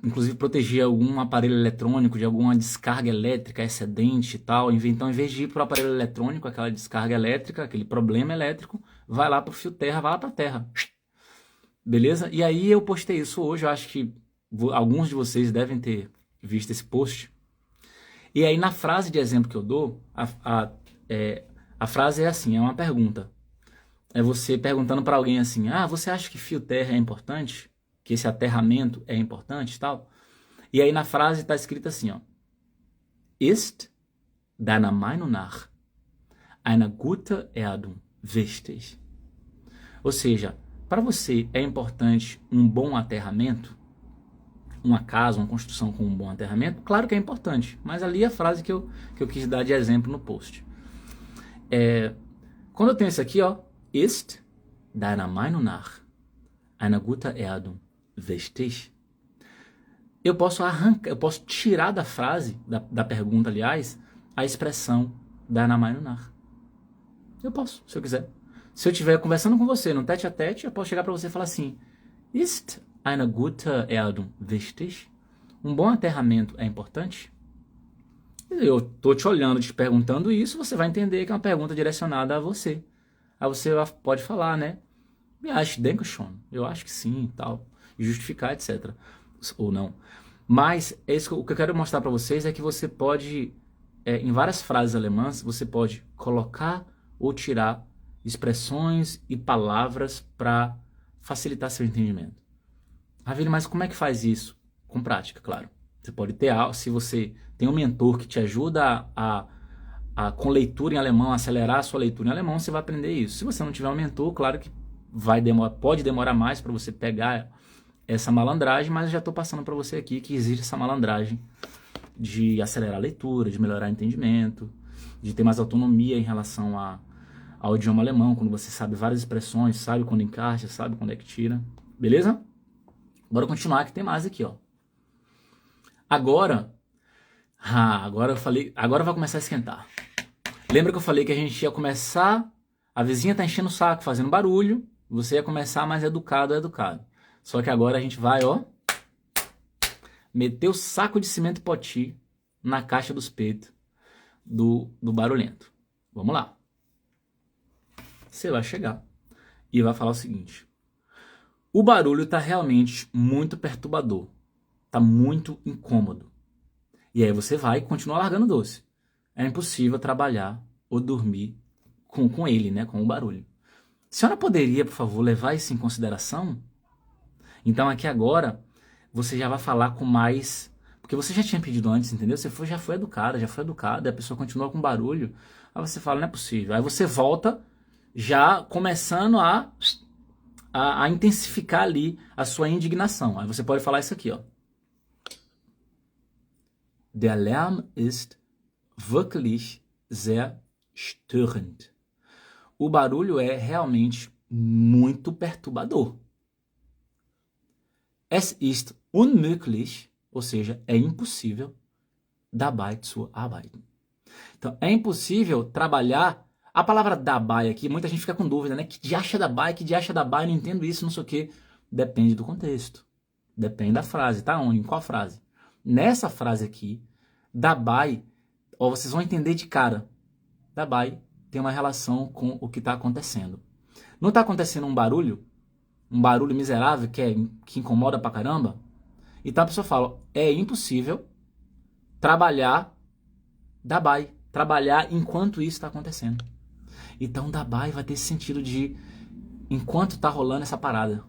inclusive, proteger algum aparelho eletrônico de alguma descarga elétrica excedente e tal. Então, em vez de ir para o aparelho eletrônico, aquela descarga elétrica, aquele problema elétrico, vai lá para o fio terra, vai lá para a terra. Beleza? E aí eu postei isso hoje, eu acho que alguns de vocês devem ter visto esse post. E aí na frase de exemplo que eu dou, a frase é assim, é uma pergunta. É você perguntando para alguém assim, você acha que fio terra é importante? Que esse aterramento é importante e tal? E aí na frase está escrito assim, ó. Ist deiner Meinung nach eine gute Erdung wichtig? Ou seja, para você é importante um bom aterramento? Uma casa, uma construção com um bom aterramento? Claro que é importante, mas ali é a frase que eu quis dar de exemplo no post. Quando eu tenho isso aqui, ó, ist deiner Meinung nach eine gute Erdung wichtig? Eu posso tirar da frase, da pergunta, aliás, a expressão deiner Meinung nach. Eu posso, se eu quiser. Se eu estiver conversando com você no tete a tete, eu posso chegar para você e falar assim, ist eine gute Erdung wichtig? Um bom aterramento é importante? Eu tô te olhando, te perguntando isso, você vai entender que é uma pergunta direcionada a você. Aí você pode falar, né? Ich denke schon. Eu acho que sim e tal. E justificar, etc. Ou não. Mas o que eu quero mostrar para vocês é que você pode, em várias frases alemãs, você pode colocar ou tirar expressões e palavras para facilitar seu entendimento. Ravili, mas como é que faz isso? Com prática, claro. Você pode ter, se você tem um mentor que te ajuda com leitura em alemão, acelerar a sua leitura em alemão, você vai aprender isso. Se você não tiver um mentor, claro que pode demorar mais para você pegar essa malandragem, mas eu já estou passando para você aqui que existe essa malandragem de acelerar a leitura, de melhorar o entendimento, de ter mais autonomia em relação ao idioma alemão, quando você sabe várias expressões, sabe quando encaixa, sabe quando é que tira. Beleza? Bora continuar que tem mais aqui, ó. Agora vai começar a esquentar. Lembra que eu falei que a gente ia começar, a vizinha tá enchendo o saco, fazendo barulho, você ia começar mais educado. Só que agora a gente vai, ó, meter o saco de cimento poti na caixa dos peitos do barulhento. Vamos lá. Você vai chegar e vai falar o seguinte. O barulho tá realmente muito perturbador. Tá muito incômodo. E aí você vai continuar largando doce. É impossível trabalhar ou dormir com ele, né? Com o barulho. A senhora poderia, por favor, levar isso em consideração? Então aqui agora, você já vai falar com mais... Porque você já tinha pedido antes, entendeu? Você já foi educada, e a pessoa continua com barulho. Aí você fala, não é possível. Aí você volta já começando a intensificar ali a sua indignação. Aí você pode falar isso aqui, ó. Der Lärm ist wirklich sehr störend. O barulho é realmente muito perturbador. Es ist unmöglich, ou seja, é impossível, dabei zu arbeiten. Então, é impossível trabalhar. A palavra dabei aqui, muita gente fica com dúvida, né? Que diacha dabei, que diacha dabei, não entendo isso, não sei o quê. Depende do contexto. Depende da frase, tá? Onde? Em qual frase? Nessa frase aqui, dabei, ó, vocês vão entender de cara. Dabei tem uma relação com o que está acontecendo. Não está acontecendo um barulho miserável que incomoda pra caramba? Então a pessoa fala, é impossível trabalhar dabei, trabalhar enquanto isso está acontecendo. Então dabei vai ter esse sentido de enquanto está rolando essa parada.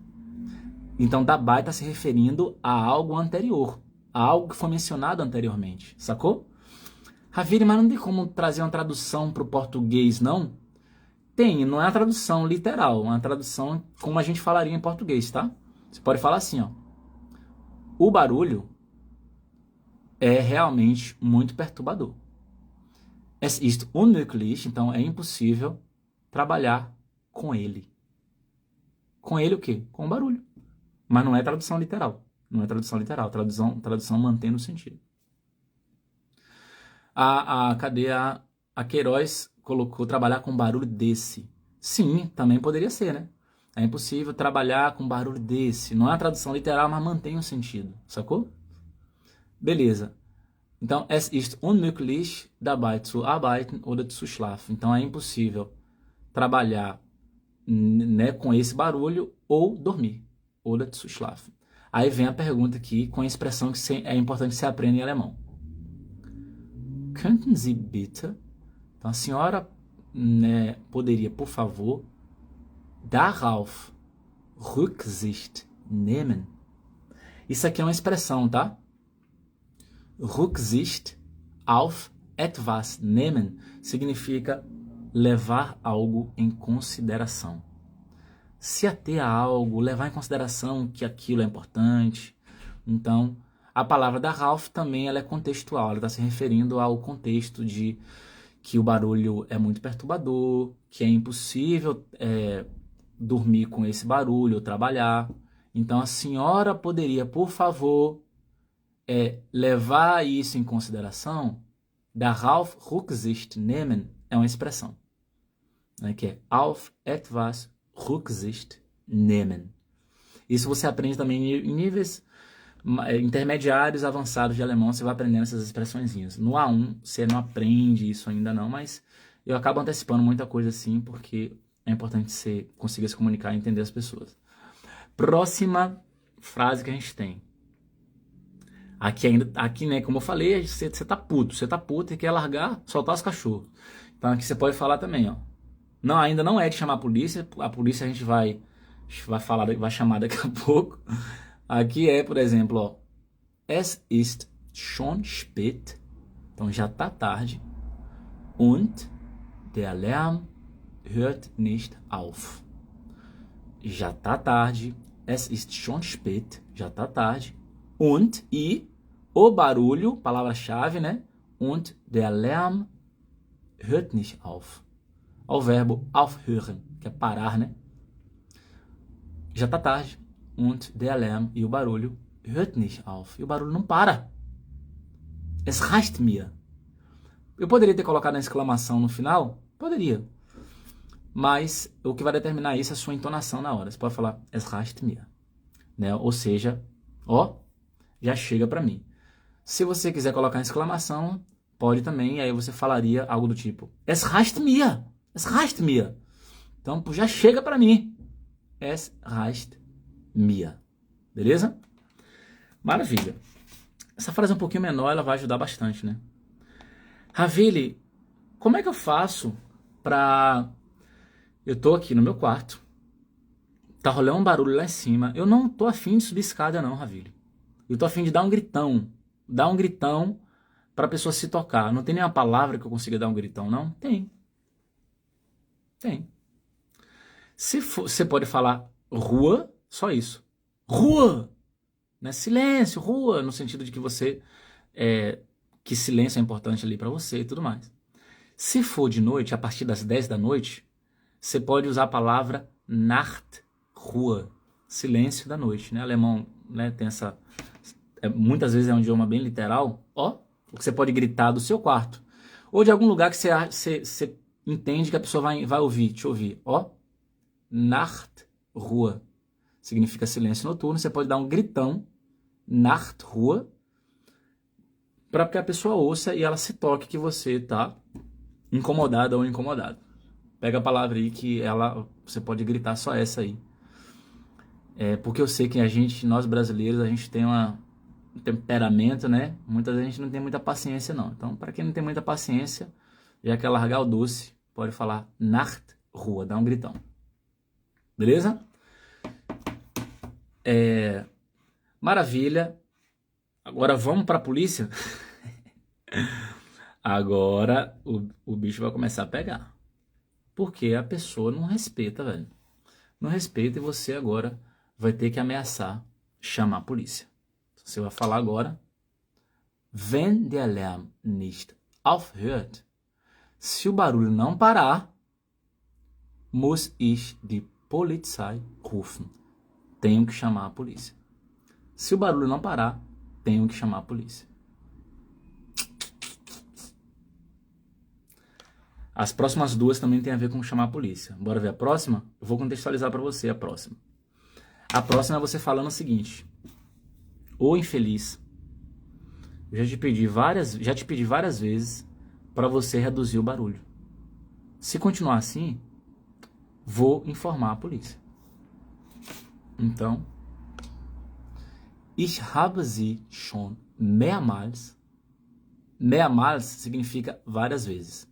Então dabei está se referindo a algo anterior, a algo que foi mencionado anteriormente, sacou? Raviri, mas não tem como trazer uma tradução para o português, não? Tem, não é uma tradução literal, é uma tradução como a gente falaria em português, tá? Você pode falar assim, ó. O barulho é realmente muito perturbador. Es ist unmöglich, então é impossível trabalhar com ele. Com ele o quê? Com o barulho. Mas não é tradução literal. Não é tradução literal, tradução mantendo o sentido. Cadê a Queiroz colocou trabalhar com barulho desse. Sim, também poderia ser, né? É impossível trabalhar com barulho desse. Não é a tradução literal, mas mantém o sentido, sacou? Beleza. Então, es ist unmöglich, dabei zu arbeiten oder zu schlafen. Então, é impossível trabalhar, né, com esse barulho ou dormir. Oder zu schlafen. Aí vem a pergunta aqui com a expressão que é importante que você aprenda em alemão. Könnten Sie bitte? Então, a senhora, né, poderia, por favor, darauf Rücksicht nehmen. Isso aqui é uma expressão, tá? Rücksicht auf etwas nehmen significa levar algo em consideração. Se ater a algo, levar em consideração que aquilo é importante. Então, a palavra darauf também ela é contextual, ela está se referindo ao contexto de que o barulho é muito perturbador, que é impossível dormir com esse barulho ou trabalhar. Então, a senhora poderia, por favor, levar isso em consideração? Darauf Rücksicht nehmen é uma expressão, né, que é auf etwas Rücksicht nehmen. Isso você aprende também em níveis intermediários, avançados de alemão, você vai aprendendo essas expressõezinhas. No A1 você não aprende isso ainda não, mas eu acabo antecipando muita coisa assim, porque é importante você consiga se comunicar e entender as pessoas. Próxima frase que a gente tem. Aqui, né, como eu falei, você tá puto e quer largar, soltar os cachorros. Então aqui você pode falar também, ó. Não, ainda não é de chamar a polícia a gente vai chamar daqui a pouco. Aqui é, por exemplo, ó, es ist schon spät, então já tá tarde, und der Lärm hört nicht auf. Já tá tarde, es ist schon spät, já tá tarde, und, e, o barulho, palavra-chave, né? Und der Lärm hört nicht auf. Ao verbo aufhören, que é parar, né? Já tá tarde. Und der Lärm, e o barulho, hört nicht auf. E o barulho não para. Es reicht mir. Eu poderia ter colocado a exclamação no final? Poderia. Mas o que vai determinar isso é a sua entonação na hora. Você pode falar, es reicht mir. Né? Ou seja, ó, já chega para mim. Se você quiser colocar a exclamação, pode também, e aí você falaria algo do tipo, es reicht mir. Es reicht mir. Então, já chega para mim. Es reicht mir. Beleza? Maravilha. Essa frase é um pouquinho menor, ela vai ajudar bastante, né? Ravili, como é que eu faço pra... Eu tô aqui no meu quarto, tá rolando um barulho lá em cima, eu não tô afim de subir escada não, Ravili. Eu tô afim de dar um gritão pra pessoa se tocar. Não tem nenhuma palavra que eu consiga dar um gritão, não? Tem. Se for, você pode falar rua, só isso. Rua! Né? Silêncio, rua, no sentido de que você... que silêncio é importante ali para você e tudo mais. Se for de noite, a partir das 10 da noite, você pode usar a palavra Nacht, rua, silêncio da noite. Né? Alemão, né, tem essa... muitas vezes é um idioma bem literal. Ó, você pode gritar do seu quarto. Ou de algum lugar que você entende que a pessoa vai ouvir, te ouvir. Ó, Nachtruhe significa silêncio noturno. Você pode dar um gritão, Nachtruhe, para que a pessoa ouça e ela se toque que você está incomodada ou incomodado. Pega a palavra aí que você pode gritar só essa aí. Porque eu sei que nós brasileiros, a gente tem um temperamento, né? Muitas vezes a gente não tem muita paciência, não. Então, para quem não tem muita paciência, já quer largar o doce, pode falar Nachtruhe, dá um gritão. Beleza? Maravilha. Agora vamos para a polícia? Agora o bicho vai começar a pegar. Porque a pessoa não respeita, velho. Não respeita e você agora vai ter que ameaçar chamar a polícia. Você vai falar agora. Wenn der Lärm nicht aufhört, se o barulho não parar, muss ich die Polizei rufen. Tenho que chamar a polícia. Se o barulho não parar, tenho que chamar a polícia. As próximas duas também tem a ver com chamar a polícia. Bora ver a próxima? Eu vou contextualizar para você a próxima. A próxima é você falando o seguinte. Ô infeliz, eu já te pedi várias vezes para você reduzir o barulho. Se continuar assim, vou informar a polícia. Então, ich habe sie schon mehrmals. Mehrmals significa várias vezes.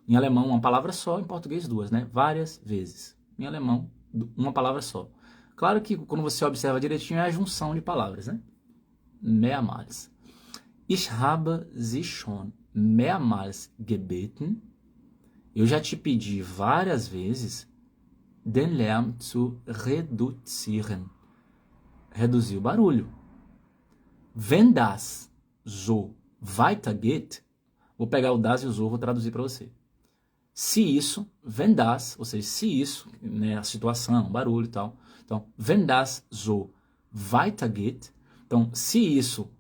Em alemão, uma palavra só, em português duas, né? Várias vezes. Em alemão, uma palavra só. Claro que quando você observa direitinho é a junção de palavras, né? Mehrmals. Ich habe sie schon mehrmals gebeten. Eu já te pedi várias vezes den Lärm zu reduzieren. Reduzir o barulho. Wenn das so weitergeht, vou pegar o das e o so, vou traduzir para você. Se isso, wenn das, ou seja, se isso, né, a situação, o barulho e tal. Então, wenn das so weitergeht, então, se isso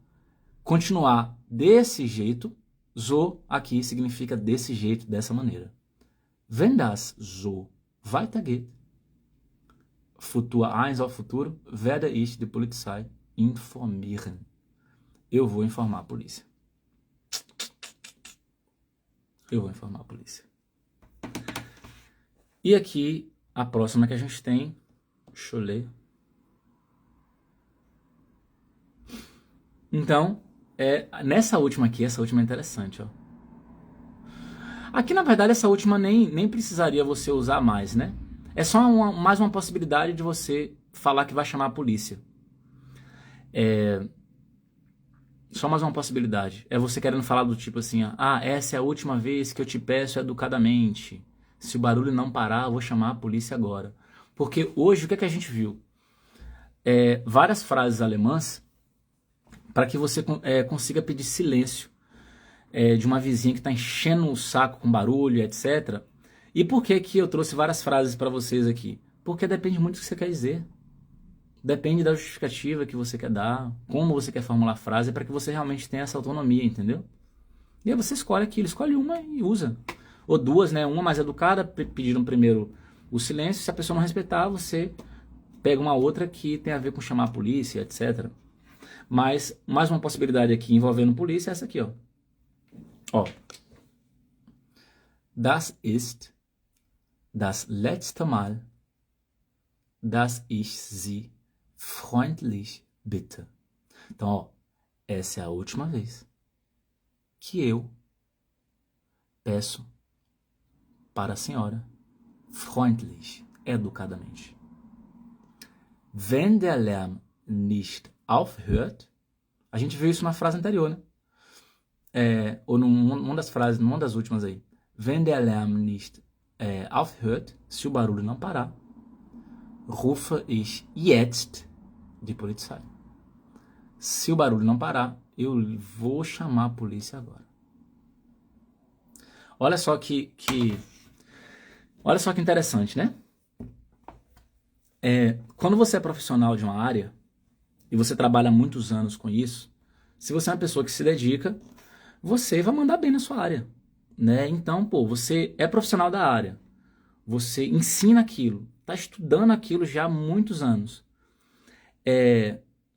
continuar desse jeito, so aqui significa desse jeito, dessa maneira. Wenn das so weitergeht, Futur 1 ao futuro, werde ich die Polizei informieren. Eu vou informar a polícia. Eu vou informar a polícia. E aqui, a próxima que a gente tem, deixa eu ler. Então, nessa última aqui, essa última é interessante, ó. Aqui, na verdade, essa última nem precisaria você usar mais, né? É só mais uma possibilidade de você falar que vai chamar a polícia. Só mais uma possibilidade. É você querendo falar do tipo assim, essa é a última vez que eu te peço educadamente. Se o barulho não parar, eu vou chamar a polícia agora. Porque hoje, o que a gente viu? Várias frases alemãs para que você consiga pedir silêncio de uma vizinha que está enchendo o saco com barulho, etc. E por que eu trouxe várias frases para vocês aqui? Porque depende muito do que você quer dizer. Depende da justificativa que você quer dar, como você quer formular a frase, para que você realmente tenha essa autonomia, entendeu? E aí você escolhe aquilo, escolhe uma e usa. Ou duas, né? Uma mais educada, pediram primeiro o silêncio. Se a pessoa não respeitar, você pega uma outra que tem a ver com chamar a polícia, etc. Mas mais uma possibilidade aqui envolvendo polícia é essa aqui, ó. Das ist das letzte Mal, dass ich Sie freundlich bitte. Então, ó, essa é a última vez que eu peço para a senhora freundlich, educadamente. Wenn der Lärm nicht aufhört, a gente viu isso na frase anterior, né? Ou numa das frases, numa das últimas aí. Wenn der Lärm nicht aufhört, se o barulho não parar, rufe ich jetzt die Polizei. Se o barulho não parar, eu vou chamar a polícia agora. Olha só que interessante, né? Quando você é profissional de uma área e você trabalha há muitos anos com isso, se você é uma pessoa que se dedica, você vai mandar bem na sua área. né? Então, pô, você é profissional da área, você ensina aquilo, está estudando aquilo já há muitos anos.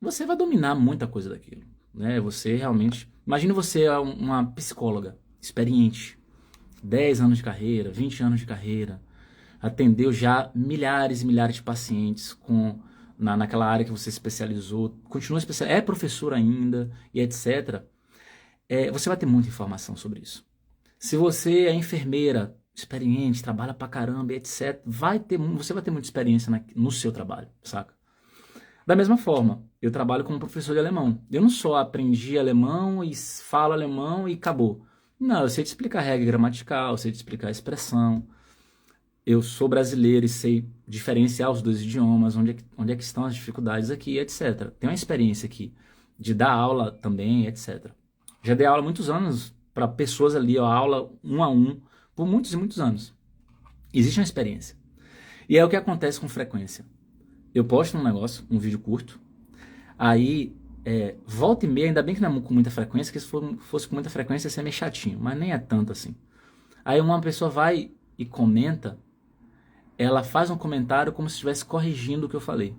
Você vai dominar muita coisa daquilo, né? Você realmente... Imagina você é uma psicóloga experiente, 10 anos de carreira, 20 anos de carreira, atendeu já milhares e milhares de pacientes naquela área que você especializou, continua especializado, é professor ainda e etc. Você vai ter muita informação sobre isso. Se você é enfermeira, experiente, trabalha pra caramba, etc., você vai ter muita experiência no seu trabalho, saca? Da mesma forma, eu trabalho como professor de alemão. Eu não só aprendi alemão e falo alemão e acabou. Não, eu sei te explicar a regra gramatical, eu sei te explicar a expressão. Eu sou brasileiro e sei diferenciar os dois idiomas, onde é que estão as dificuldades aqui, etc. Tenho uma experiência aqui de dar aula também, etc. Já dei aula há muitos anos para pessoas ali, ó, aula um a um, por muitos e muitos anos. Existe uma experiência. E é o que acontece com frequência. Eu posto um negócio, um vídeo curto, aí volta e meia, ainda bem que não é com muita frequência, que se fosse com muita frequência ia ser meio chatinho, mas nem é tanto assim. Aí uma pessoa vai e comenta, ela faz um comentário como se estivesse corrigindo o que eu falei.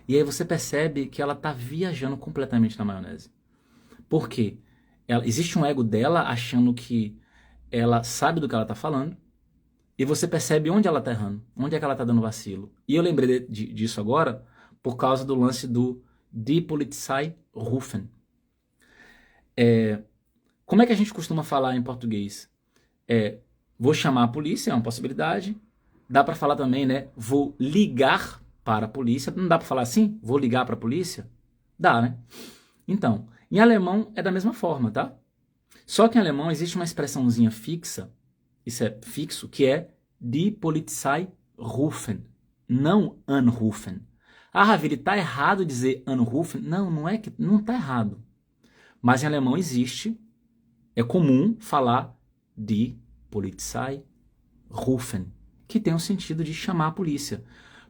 E aí você percebe que ela está viajando completamente na maionese. Por quê? Existe um ego dela achando que ela sabe do que ela está falando, e você percebe onde ela está errando, onde é que ela está dando vacilo. E eu lembrei disso agora por causa do lance do Die Polizei rufen. Como é que a gente costuma falar em português? Vou chamar a polícia, é uma possibilidade. Dá para falar também, né? Vou ligar para a polícia. Não dá para falar assim? Vou ligar para a polícia? Dá, né? Então, em alemão é da mesma forma, tá? Só que em alemão existe uma expressãozinha fixa, isso é fixo, que é die Polizei rufen, não anrufen. Ah, Ravili, tá errado dizer anrufen? Não, não é que não tá errado. Mas em alemão existe, é comum falar die Polizei rufen, que tem o sentido de chamar a polícia.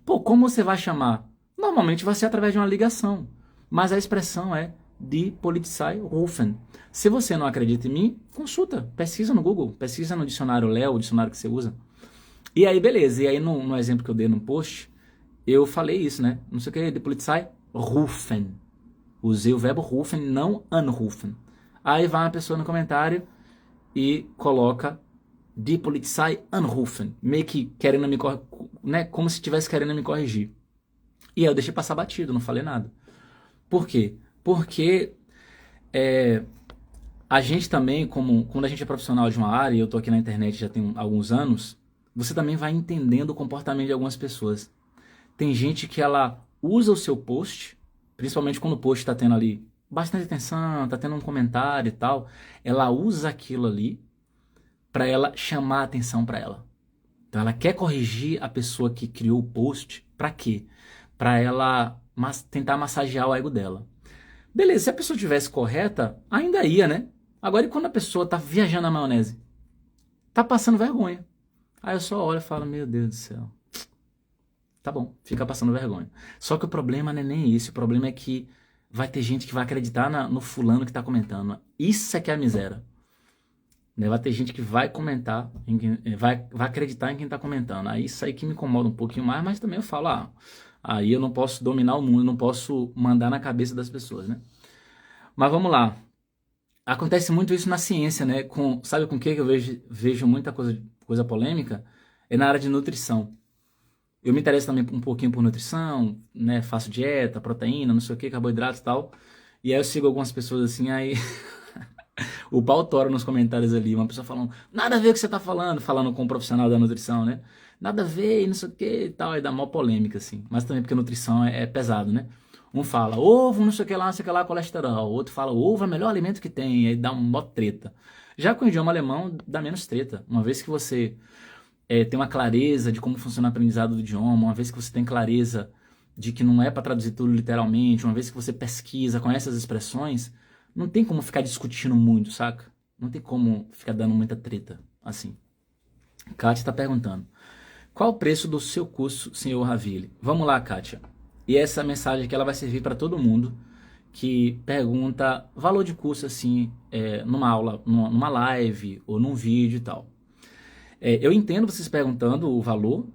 Pô, como você vai chamar? Normalmente vai ser através de uma ligação, mas a expressão é die Polizei rufen. Se você não acredita em mim, consulta, pesquisa no Google, pesquisa no dicionário Léo, o dicionário que você usa. E aí, beleza. E aí, no exemplo que eu dei no post, eu falei isso, né? Não sei o que, die Polizei rufen. Usei o verbo rufen, não anrufen. Aí vai uma pessoa no comentário e coloca die Polizei anrufen, meio que querendo me corrigir, né? Como se estivesse querendo me corrigir. E aí eu deixei passar batido, não falei nada. Por quê? Porque a gente também, quando a gente é profissional de uma área, e eu tô aqui na internet já tem alguns anos, você também vai entendendo o comportamento de algumas pessoas. Tem gente que ela usa o seu post, principalmente quando o post está tendo ali bastante atenção, está tendo um comentário e tal, ela usa aquilo ali para ela chamar a atenção para ela. Então ela quer corrigir a pessoa que criou o post, para quê? Para ela tentar massagear o ego dela. Beleza, se a pessoa tivesse correta, ainda ia, né? Agora, e quando a pessoa tá viajando na maionese? Tá passando vergonha. Aí eu só olho e falo, meu Deus do céu. Tá bom, fica passando vergonha. Só que o problema não é nem isso. O problema é que vai ter gente que vai acreditar no fulano que tá comentando. Isso é que é a miséria. Né? Vai ter gente que vai comentar, vai acreditar em quem tá comentando. Aí isso aí que me incomoda um pouquinho mais, mas também eu falo, aí eu não posso dominar o mundo, eu não posso mandar na cabeça das pessoas, né? Mas vamos lá. Acontece muito isso na ciência, né? Sabe com o que eu vejo muita coisa polêmica? É na área de nutrição. Eu me interesso também um pouquinho por nutrição, né? Faço dieta, proteína, não sei o que, carboidratos e tal. E aí eu sigo algumas pessoas assim, aí o pau tora nos comentários ali. Uma pessoa falando, nada a ver com o que você tá falando com um profissional da nutrição, né? Nada a ver e não sei o que e tal. Aí dá mó polêmica, assim. Mas também porque nutrição é pesado, né? Um fala, ovo, não sei o que lá, colesterol. O outro fala, ovo é o melhor alimento que tem. E aí dá uma treta. Já com o idioma alemão, dá menos treta. Uma vez que você tem uma clareza de como funciona o aprendizado do idioma, uma vez que você tem clareza de que não é para traduzir tudo literalmente, uma vez que você pesquisa, conhece as expressões, não tem como ficar discutindo muito, saca? Não tem como ficar dando muita treta, assim. Kátia está perguntando, qual o preço do seu curso, senhor Ravili? Vamos lá, Kátia. E essa mensagem aqui ela vai servir para todo mundo que pergunta valor de curso assim, numa aula, numa live ou num vídeo e tal. Eu entendo vocês perguntando o valor,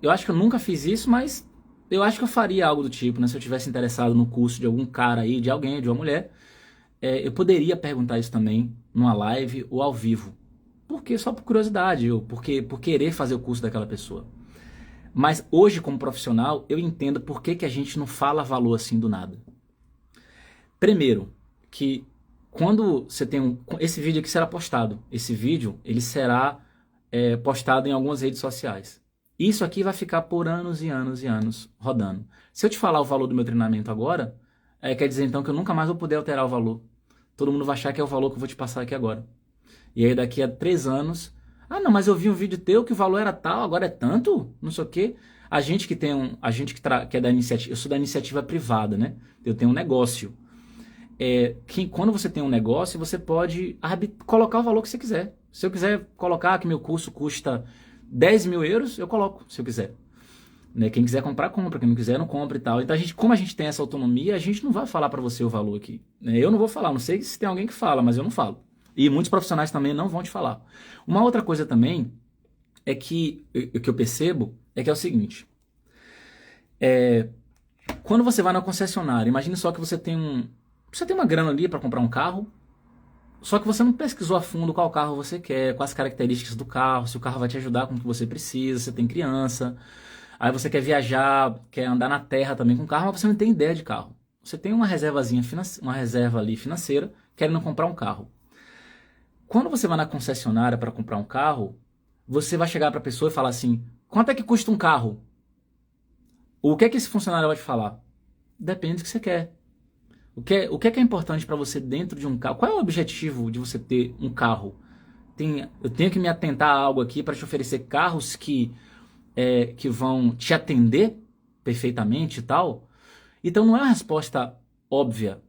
eu acho que eu nunca fiz isso, mas eu acho que eu faria algo do tipo, né? Se eu tivesse interessado no curso de algum cara aí, de alguém, de uma mulher, eu poderia perguntar isso também numa live ou ao vivo. Porque só por curiosidade, ou por querer fazer o curso daquela pessoa. Mas hoje, como profissional, eu entendo por que que a gente não fala valor assim do nada. Primeiro, que quando você tem esse vídeo aqui será postado. Esse vídeo, ele será postado em algumas redes sociais. Isso aqui vai ficar por anos e anos e anos rodando. Se eu te falar o valor do meu treinamento agora, quer dizer então que eu nunca mais vou poder alterar o valor. Todo mundo vai achar que é o valor que eu vou te passar aqui agora. E aí daqui a 3 anos, não, mas eu vi um vídeo teu que o valor era tal, agora é tanto, não sei o quê. A gente que tem que é da iniciativa, eu sou da iniciativa privada, né? Eu tenho um negócio. Que quando você tem um negócio, você pode colocar o valor que você quiser. Se eu quiser colocar que meu curso custa 10 mil euros, eu coloco, se eu quiser. Né? Quem quiser comprar, compra. Quem não quiser, não compra e tal. Então, como a gente tem essa autonomia, a gente não vai falar para você o valor aqui. Né? Eu não vou falar. Não sei se tem alguém que fala, mas eu não falo. E muitos profissionais também não vão te falar. Uma outra coisa também é que eu percebo é o seguinte. Quando você vai na concessionária, imagine só que você tem uma grana ali para comprar um carro, só que você não pesquisou a fundo qual carro você quer, quais as características do carro, se o carro vai te ajudar com o que você precisa, você tem criança, aí você quer viajar, quer andar na terra também com carro, mas você não tem ideia de carro. Você tem uma uma reserva ali financeira, querendo comprar um carro. Quando você vai na concessionária para comprar um carro, você vai chegar para a pessoa e falar assim, quanto é que custa um carro? O que é que esse funcionário vai te falar? Depende do que você quer. O que é importante para você dentro de um carro? Qual é o objetivo de você ter um carro? Eu tenho que me atentar a algo aqui para te oferecer carros que vão te atender perfeitamente e tal. Então não é uma resposta óbvia.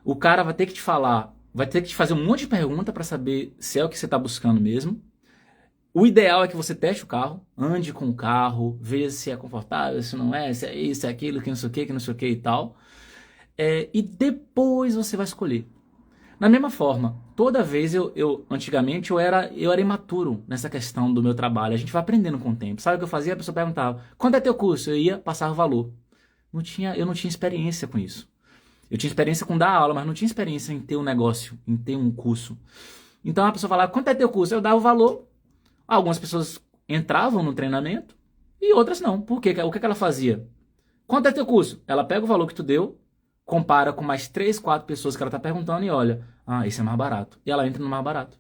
O cara vai ter que te falar, vai ter que te fazer um monte de pergunta para saber se é o que você está buscando mesmo. O ideal é que você teste o carro, ande com o carro, veja se é confortável, se não é, se é isso, se é aquilo, que não sei o que e tal. E depois você vai escolher. Da mesma forma, toda vez antigamente eu era imaturo nessa questão do meu trabalho. A gente vai aprendendo com o tempo. Sabe o que eu fazia? A pessoa perguntava, quanto é teu curso? Eu ia passar o valor. Eu não tinha experiência com isso. Eu tinha experiência com dar aula, mas não tinha experiência em ter um negócio, em ter um curso. Então a pessoa falava, quanto é teu curso? Eu dava o valor. Algumas pessoas entravam no treinamento e outras não. Por quê? O que ela fazia? Quanto é teu curso? Ela pega o valor que tu deu, compara com mais 3, 4 pessoas que ela está perguntando e olha, esse é mais barato. E ela entra no mais barato.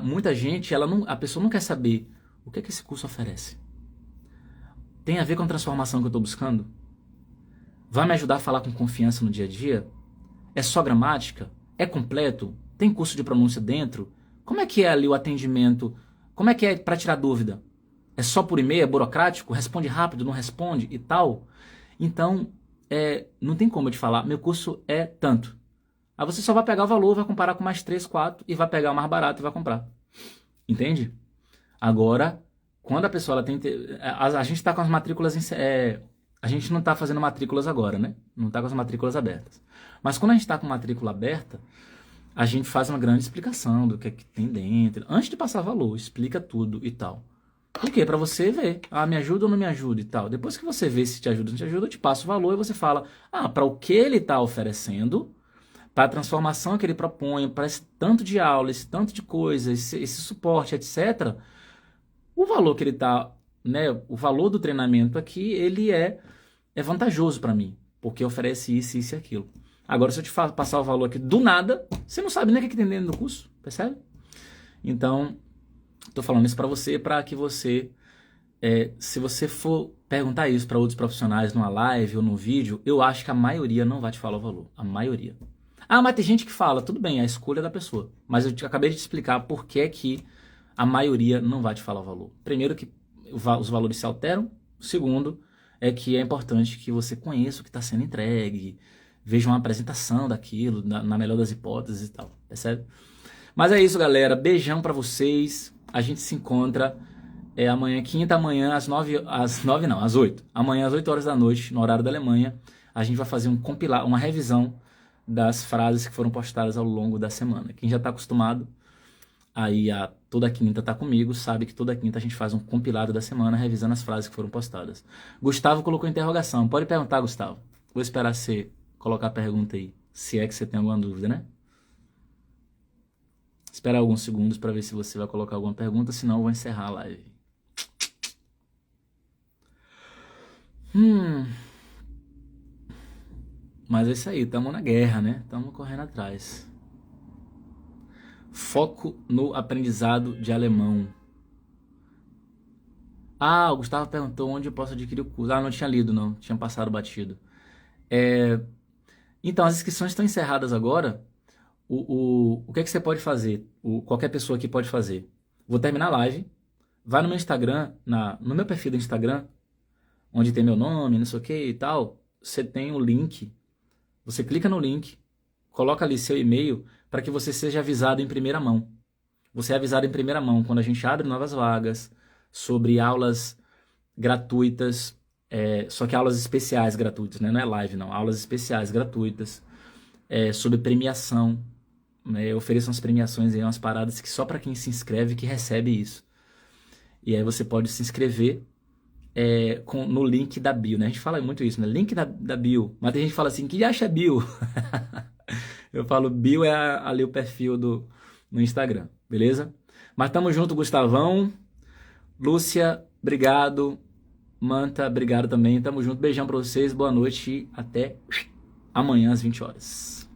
Muita gente, a pessoa não quer saber o que é que esse curso oferece. Tem a ver com a transformação que eu estou buscando? Vai me ajudar a falar com confiança no dia a dia? É só gramática? É completo? Tem curso de pronúncia dentro? Como é que é ali o atendimento? Como é que é para tirar dúvida? É só por e-mail? É burocrático? Responde rápido? Não responde? E tal? Então, não tem como eu te falar, meu curso é tanto. Aí você só vai pegar o valor, vai comparar com mais 3, 4 e vai pegar o mais barato e vai comprar. Entende? Agora, quando a pessoa ela tem... A gente está com as matrículas... a gente não está fazendo matrículas agora, né? Não está com as matrículas abertas. Mas quando a gente está com matrícula aberta, a gente faz uma grande explicação do que é que tem dentro. Antes de passar valor, explica tudo e tal. Por quê? Para você ver. Me ajuda ou não me ajuda e tal. Depois que você vê se te ajuda ou não te ajuda, eu te passo o valor e você fala, para o que ele está oferecendo, para a transformação que ele propõe, para esse tanto de aula, esse tanto de coisa, esse suporte, etc., o valor que ele está, né, o valor do treinamento aqui, ele é vantajoso para mim, porque oferece isso, isso e aquilo. Agora, se eu te passar o valor aqui do nada, você não sabe nem o que tem dentro do curso, percebe? Então, estou falando isso para você, para que você, se você for perguntar isso para outros profissionais numa live ou num vídeo, eu acho que a maioria não vai te falar o valor. A maioria. Mas tem gente que fala, tudo bem, é a escolha da pessoa. Mas eu acabei de te explicar por que a maioria não vai te falar o valor. Primeiro, que os valores se alteram. Segundo, é que é importante que você conheça o que está sendo entregue, veja uma apresentação daquilo, na melhor das hipóteses e tal, percebe? Mas é isso, galera. Beijão pra vocês. A gente se encontra É amanhã, quinta, amanhã, às 8. Amanhã, às 8 horas da noite, no horário da Alemanha, a gente vai fazer uma revisão das frases que foram postadas ao longo da semana. Quem já está acostumado aí a toda quinta tá comigo, sabe que toda quinta a gente faz um compilado da semana, revisando as frases que foram postadas. Gustavo colocou interrogação. Pode perguntar, Gustavo. Vou esperar você colocar a pergunta aí, se é que você tem alguma dúvida, né? Esperar alguns segundos para ver se você vai colocar alguma pergunta, senão eu vou encerrar a live. Mas é isso aí, estamos na guerra, né? Estamos correndo atrás. Foco no aprendizado de alemão. Ah, o Gustavo perguntou onde eu posso adquirir o curso. Ah, não tinha lido, não. Tinha passado batido. Então, as inscrições estão encerradas agora. O que é que você pode fazer? Qualquer pessoa aqui pode fazer. Vou terminar a live. Vai no meu Instagram, no meu perfil do Instagram, onde tem meu nome, não sei o que e tal. Você tem o link. Você clica no link, coloca ali seu e-mail para que você seja avisado em primeira mão. Você é avisado em primeira mão quando a gente abre novas vagas, sobre aulas gratuitas, só que aulas especiais gratuitas, né? Não é live não, aulas especiais gratuitas, sobre premiação, né? Eu ofereço umas premiações aí, umas paradas que só para quem se inscreve que recebe isso. E aí você pode se inscrever no link da bio, né? A gente fala muito isso, né? Link da bio. Mas tem gente que fala assim, que acha bio? Eu falo, bio é ali o perfil no Instagram, beleza? Mas tamo junto, Gustavão. Lúcia, obrigado. Manta, obrigado também. Tamo junto. Beijão pra vocês, boa noite e até amanhã às 20 horas.